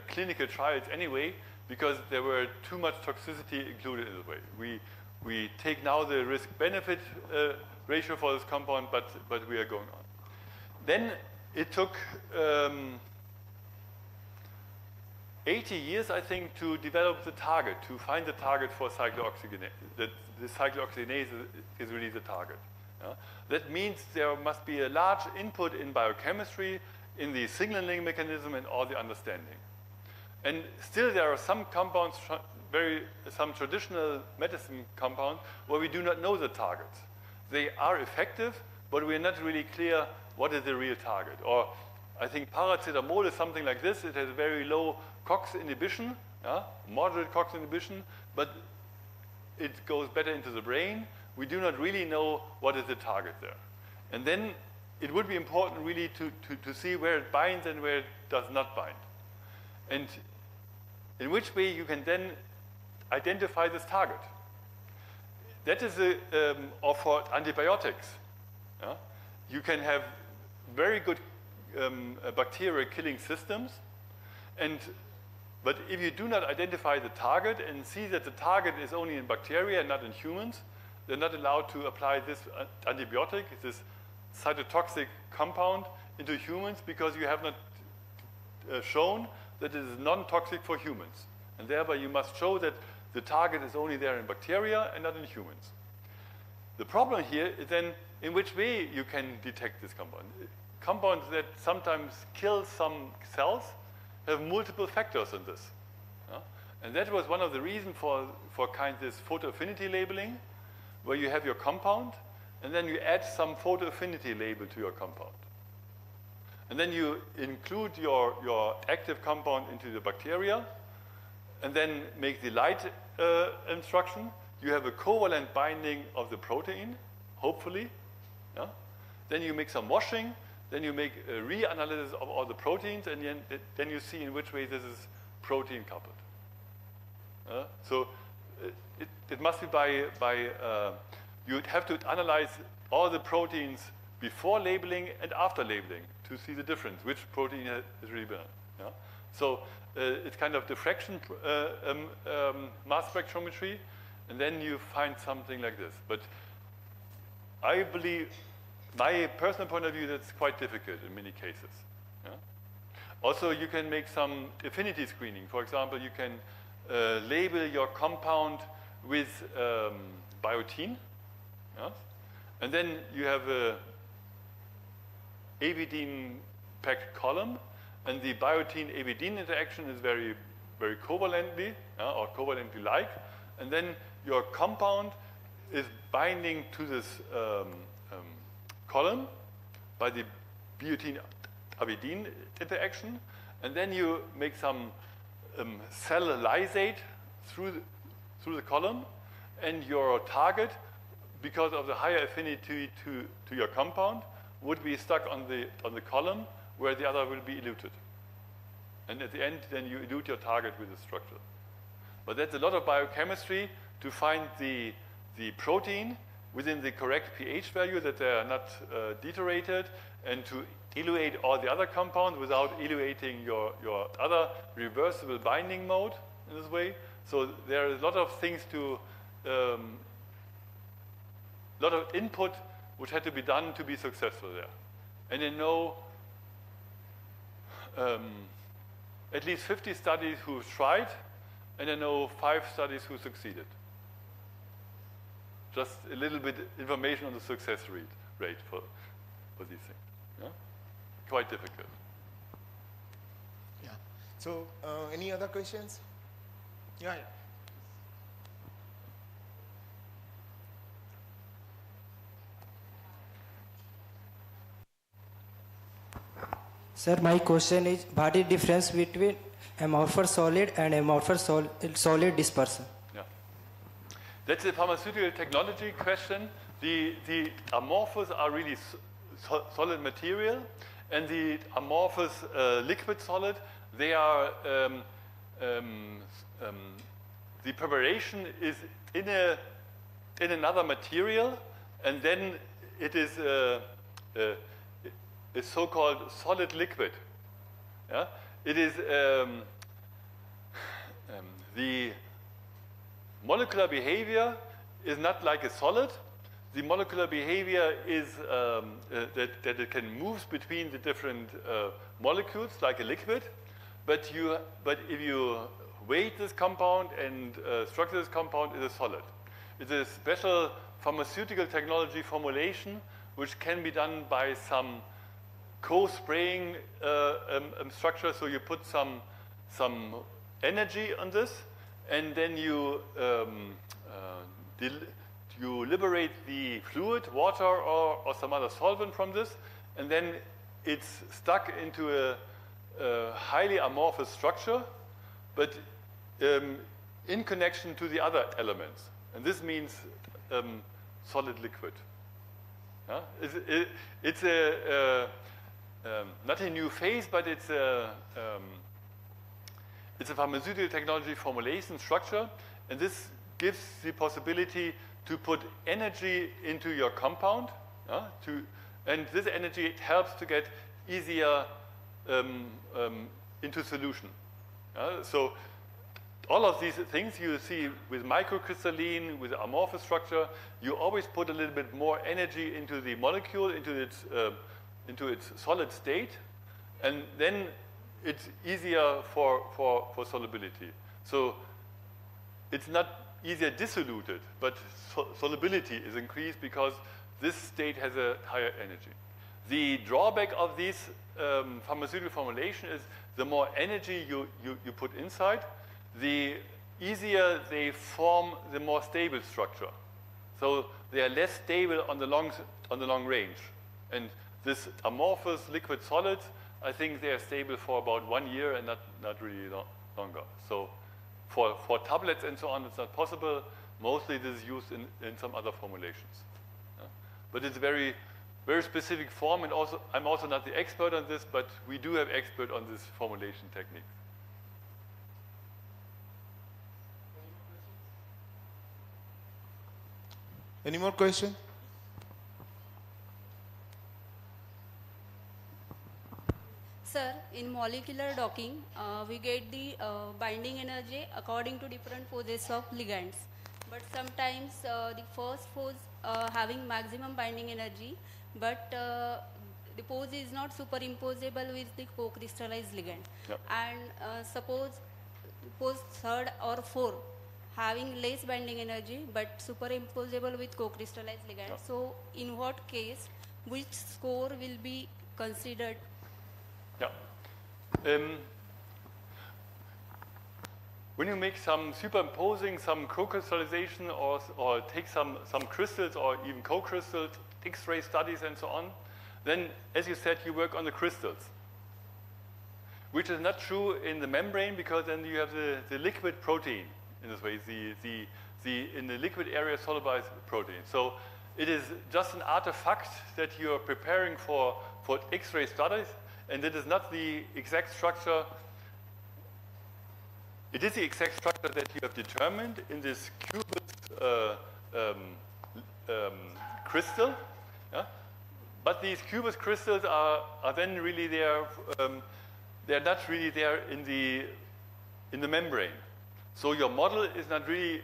clinical trials anyway, because there were too much toxicity included in the way. We take now the risk-benefit ratio for this compound, but we are going on. Then it took 80 years, I think, to develop the target, to find the target for cyclooxygenase. That the cyclooxygenase is really the target. Yeah? That means there must be a large input in biochemistry, in the signaling mechanism, and all the understanding. And still there are some compounds, some traditional medicine compounds, where we do not know the targets. They are effective, but we're not really clear what is the real target. Or I think paracetamol is something like this. It has very low COX inhibition, moderate COX inhibition, but it goes better into the brain. We do not really know what is the target there. And then it would be important really to see where it binds and where it does not bind. And in which way you can then identify this target. That is or for antibiotics. Yeah? You can have very good bacteria killing systems, but if you do not identify the target and see that the target is only in bacteria and not in humans, they're not allowed to apply this antibiotic, this cytotoxic compound, into humans, because you have not shown that it is non-toxic for humans. And thereby you must show that the target is only there in bacteria and not in humans. The problem here is then in which way you can detect this compound. Compounds that sometimes kill some cells have multiple factors in this. And that was one of the reasons for this photoaffinity labeling, where you have your compound, and then you add some photoaffinity label to your compound. And then you include your active compound into the bacteria, and then make the light instruction. You have a covalent binding of the protein, hopefully. Yeah? Then you make some washing, then you make a reanalysis of all the proteins, and then you see in which way this is protein coupled. So it must be you'd have to analyze all the proteins before labeling and after labeling to see the difference, which protein is really burned. Yeah? So it's kind of diffraction mass spectrometry, and then you find something like this. But I believe, my personal point of view, that's quite difficult in many cases. Yeah? Also, you can make some affinity screening. For example, you can label your compound with biotin, yeah? And then you have a avidine-packed column, and the biotin-avidine interaction is very, very covalently, or covalently-like, and then your compound is binding to this column by the biotin-avidine interaction, and then you make some cell lysate through the column, and your target, because of the higher affinity to your compound, would be stuck on the column where the other will be eluted. And at the end, then you elute your target with the structure. But that's a lot of biochemistry to find the protein within the correct pH value, that they are not deuterated, and to eluate all the other compounds without eluating your other reversible binding mode in this way. So there are a lot of things to, lot of input which had to be done to be successful there. And I know at least 50 studies who tried, and I know 5 studies who succeeded. Just a little bit information on the success rate for these things. Yeah? Quite difficult. Yeah. So, any other questions? Yeah. Sir, my question is, what is the difference between amorphous solid and amorphous solid dispersion? Yeah. That's a pharmaceutical technology question. The amorphous are really solid material, and the amorphous liquid solid, they are, the preparation is in another material, and then it is a so-called solid liquid. Yeah? It is the molecular behavior is not like a solid. The molecular behavior is that it can move between the different molecules like a liquid, but if you weight this compound and structure this compound, it is solid. It's a special pharmaceutical technology formulation which can be done by some co-spraying structure. So you put some energy on this, and then you liberate the fluid, water or some other solvent from this, and then it's stuck into a highly amorphous structure, but in connection to the other elements. And this means solid liquid. Yeah? It's not a new phase, but it's a pharmaceutical technology formulation structure, and this gives the possibility to put energy into your compound, and this energy helps to get easier into solution. So all of these things you see with microcrystalline, with amorphous structure, you always put a little bit more energy into the molecule, into its solid state, and then it's easier for solubility. So it's not easier dissoluted, but solubility is increased because this state has a higher energy. The drawback of these pharmaceutical formulation is the more energy you put inside, the easier they form the more stable structure. So they are less stable on the long range. And this amorphous liquid solids, I think they are stable for about 1 year and not really longer. So for tablets and so on, it's not possible. Mostly this is used in some other formulations. Yeah? But it's a very, very specific form, and also I'm also not the expert on this, but we do have expert on this formulation technique. Any more question? Sir, in molecular docking, we get the binding energy according to different poses of ligands. But sometimes the first pose having maximum binding energy, but the pose is not superimposable with the co-crystallized ligand. Yep. And suppose pose third or fourth having less binding energy but superimposable with co-crystallized ligand. Yep. So in what case, which score will be considered? Yeah. When you make some superimposing, some co-crystallization, or take some crystals or even co-crystals, X-ray studies and so on, then, as you said, you work on the crystals, which is not true in the membrane, because then you have the liquid protein in this way, in the liquid area solubilized protein. So it is just an artifact that you are preparing for X-ray studies, and it is not the exact structure. It is the exact structure that you have determined in this cubus crystal. Yeah? But these cubus crystals are then really there. They're not really there in the membrane. So your model is not really,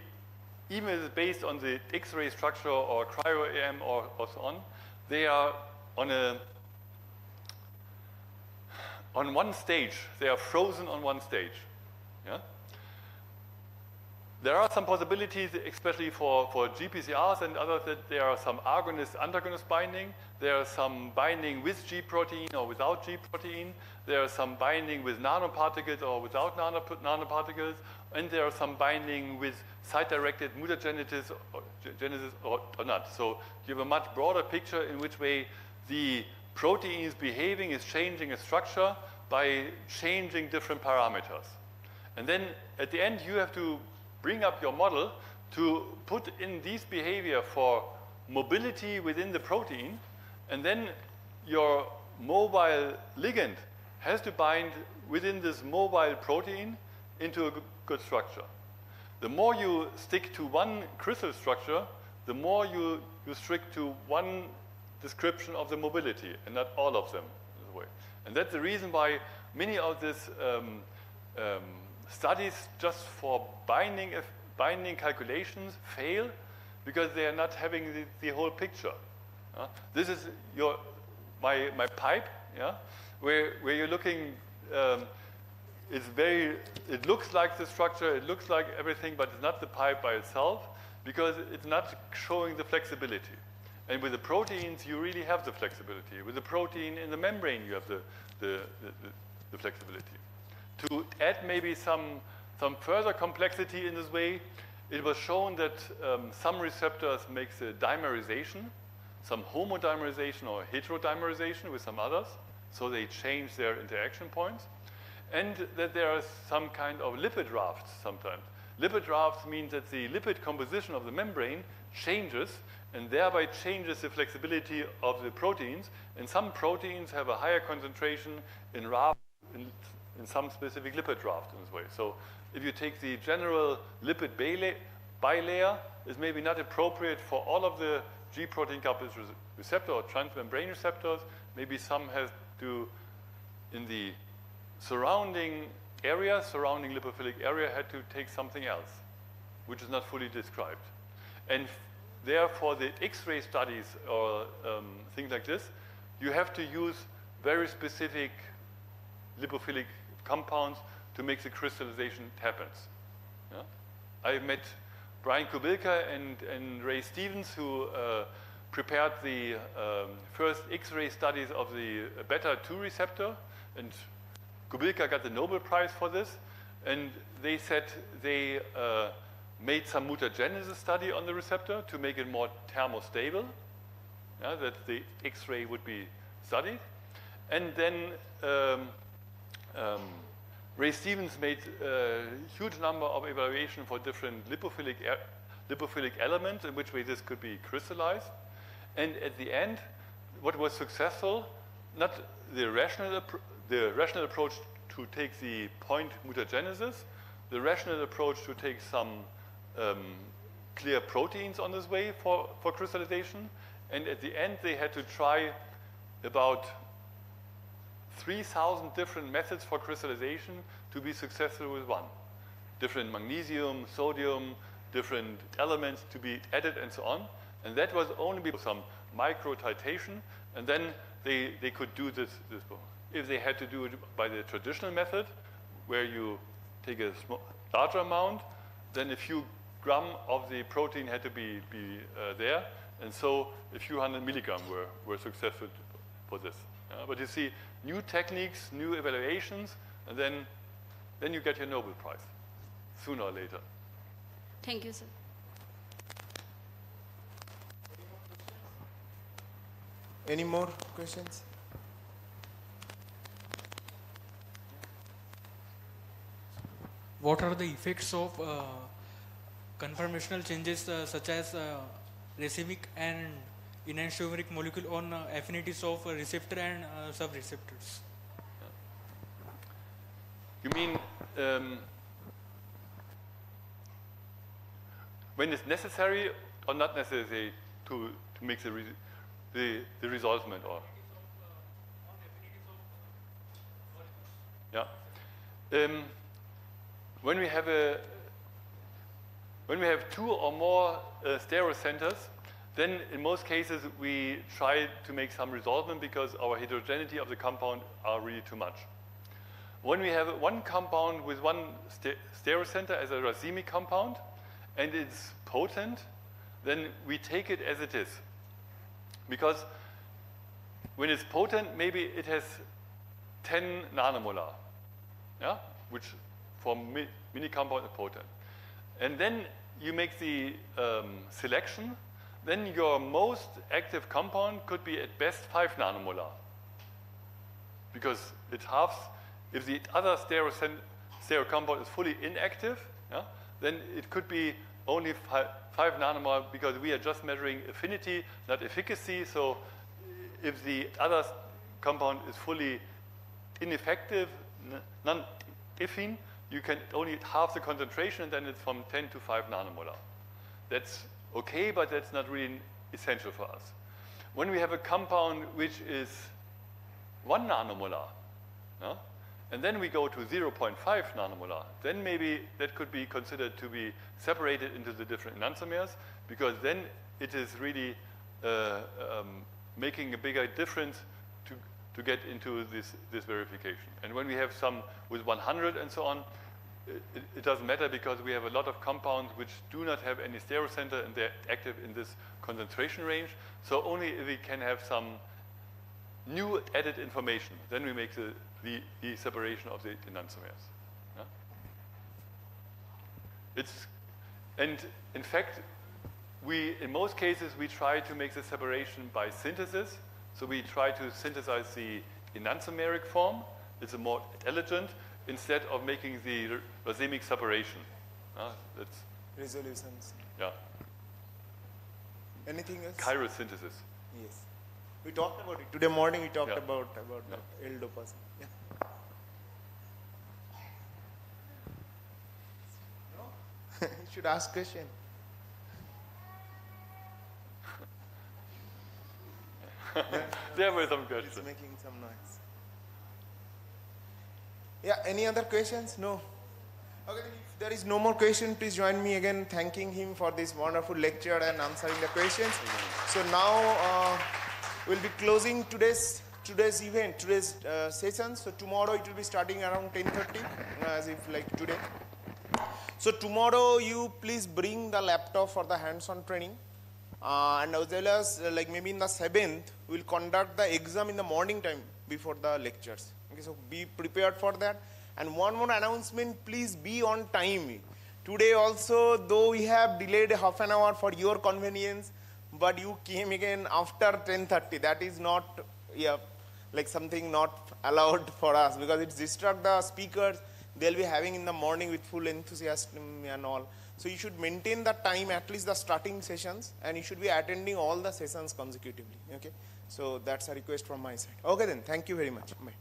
even if it's based on the X-ray structure or cryo-EM or so on, they are on one stage. They are frozen on one stage. Yeah? There are some possibilities, especially for GPCRs and others, that there are some agonist-antagonist binding. There are some binding with G protein or without G protein. There are some binding with nanoparticles or without nanoparticles. And there are some binding with site-directed mutagenesis or not. So you have a much broader picture in which way the protein is behaving, is changing its structure by changing different parameters. And then at the end, you have to bring up your model to put in these behavior for mobility within the protein, and then your mobile ligand has to bind within this mobile protein into a good structure. The more you stick to one crystal structure, the more you stick to one description of the mobility, and not all of them in this way. And that's the reason why many of these studies just for binding calculations fail, because they are not having the whole picture. This is my pipe, yeah, where you're looking. It looks like the structure, it looks like everything, but it's not the pipe by itself, because it's not showing the flexibility. And with the proteins, you really have the flexibility. With the protein in the membrane, you have the flexibility. To add maybe some further complexity in this way, it was shown that some receptors make the dimerization, some homodimerization or heterodimerization with some others, so they change their interaction points, and that there are some kind of lipid rafts sometimes. Lipid rafts mean that the lipid composition of the membrane changes, and thereby changes the flexibility of the proteins, and some proteins have a higher concentration in raft, in some specific lipid raft in this way. So if you take the general lipid bilayer, it's maybe not appropriate for all of the G protein coupled receptor or transmembrane receptors. Maybe some have to, in the surrounding area, surrounding lipophilic area, had to take something else, which is not fully described. And therefore, the X-ray studies or things like this, you have to use very specific lipophilic compounds to make the crystallization happens. Yeah? I met Brian Kubilka and Ray Stevens, who prepared the first X-ray studies of the beta-2 receptor, and Kubilka got the Nobel Prize for this, and they said they made some mutagenesis study on the receptor to make it more thermostable, yeah, that the X-ray would be studied. And then Ray Stevens made a huge number of evaluations for different lipophilic elements in which way this could be crystallized. And at the end, what was successful, not the rational approach to take the point mutagenesis, the rational approach to take some clear proteins on this way for crystallization. And at the end, they had to try about 3,000 different methods for crystallization to be successful with one. Different magnesium, sodium, different elements to be added and so on. And that was only because some micro titration, and then they could do this. If they had to do it by the traditional method, where you take a larger amount, then a few gram of the protein had to be there, and so a few hundred milligram were successful for this. But you see, new techniques, new evaluations, and then you get your Nobel Prize, sooner or later. Thank you, sir. Any more questions? What are the effects of conformational changes such as racemic and enantiomeric molecule on affinities of receptor and subreceptors? You mean when it's necessary or not necessary to make the resolvement, or? Yeah. When we have two or more stereocenters, then in most cases we try to make some resolvement because our heterogeneity of the compound are really too much. When we have one compound with one stereocenter as a racemic compound and it's potent, then we take it as it is. Because when it's potent, maybe it has 10 nanomolar, yeah? Which for mini compound is potent. And then you make the selection, then your most active compound could be at best 5 nanomolar. Because it halves, if the other stereo compound is fully inactive, yeah, then it could be only 5 nanomolar because we are just measuring affinity, not efficacy. So if the other compound is fully ineffective, non-affine, you can only half the concentration, and then it's from 10 to 5 nanomolar. That's okay, but that's not really essential for us. When we have a compound which is 1 nanomolar, and then we go to 0.5 nanomolar, then maybe that could be considered to be separated into the different enantiomers, because then it is really making a bigger difference to get into this verification. And when we have some with 100 and so on, it doesn't matter because we have a lot of compounds which do not have any stereocenter and they're active in this concentration range. So only if we can have some new added information, then we make the separation of the enantiomers. Yeah? And in fact, in most cases, we try to make the separation by synthesis. So we try to synthesize the enantiomeric form. It's a more elegant, instead of making the racemic separation. That's Resolutions. Yeah. Anything else? Chirosynthesis. Yes. We talked about it. Today morning we talked Yeah. about Yeah. the L-dopamine. Yeah. No? You should ask question. There were some It's questions. making some noise. Yeah, any other questions? No. Okay, then if there is no more question, please join me again thanking him for this wonderful lecture and answering the questions. So now we'll be closing today's event, today's session. So tomorrow it will be starting around 10:30, as if like today. So tomorrow you please bring the laptop for the hands-on training. And as well as like maybe in the 7th, we'll conduct the exam in the morning time before the lectures. Okay, so be prepared for that. And one more announcement, please be on time. Today also, though we have delayed half an hour for your convenience, but you came again after 10:30. That is not, like something not allowed for us, because it distracts the speakers. They'll be having in the morning with full enthusiasm and all. So you should maintain the time, at least the starting sessions, and you should be attending all the sessions consecutively. Okay, so that's a request from my side. Okay then, thank you very much. Bye.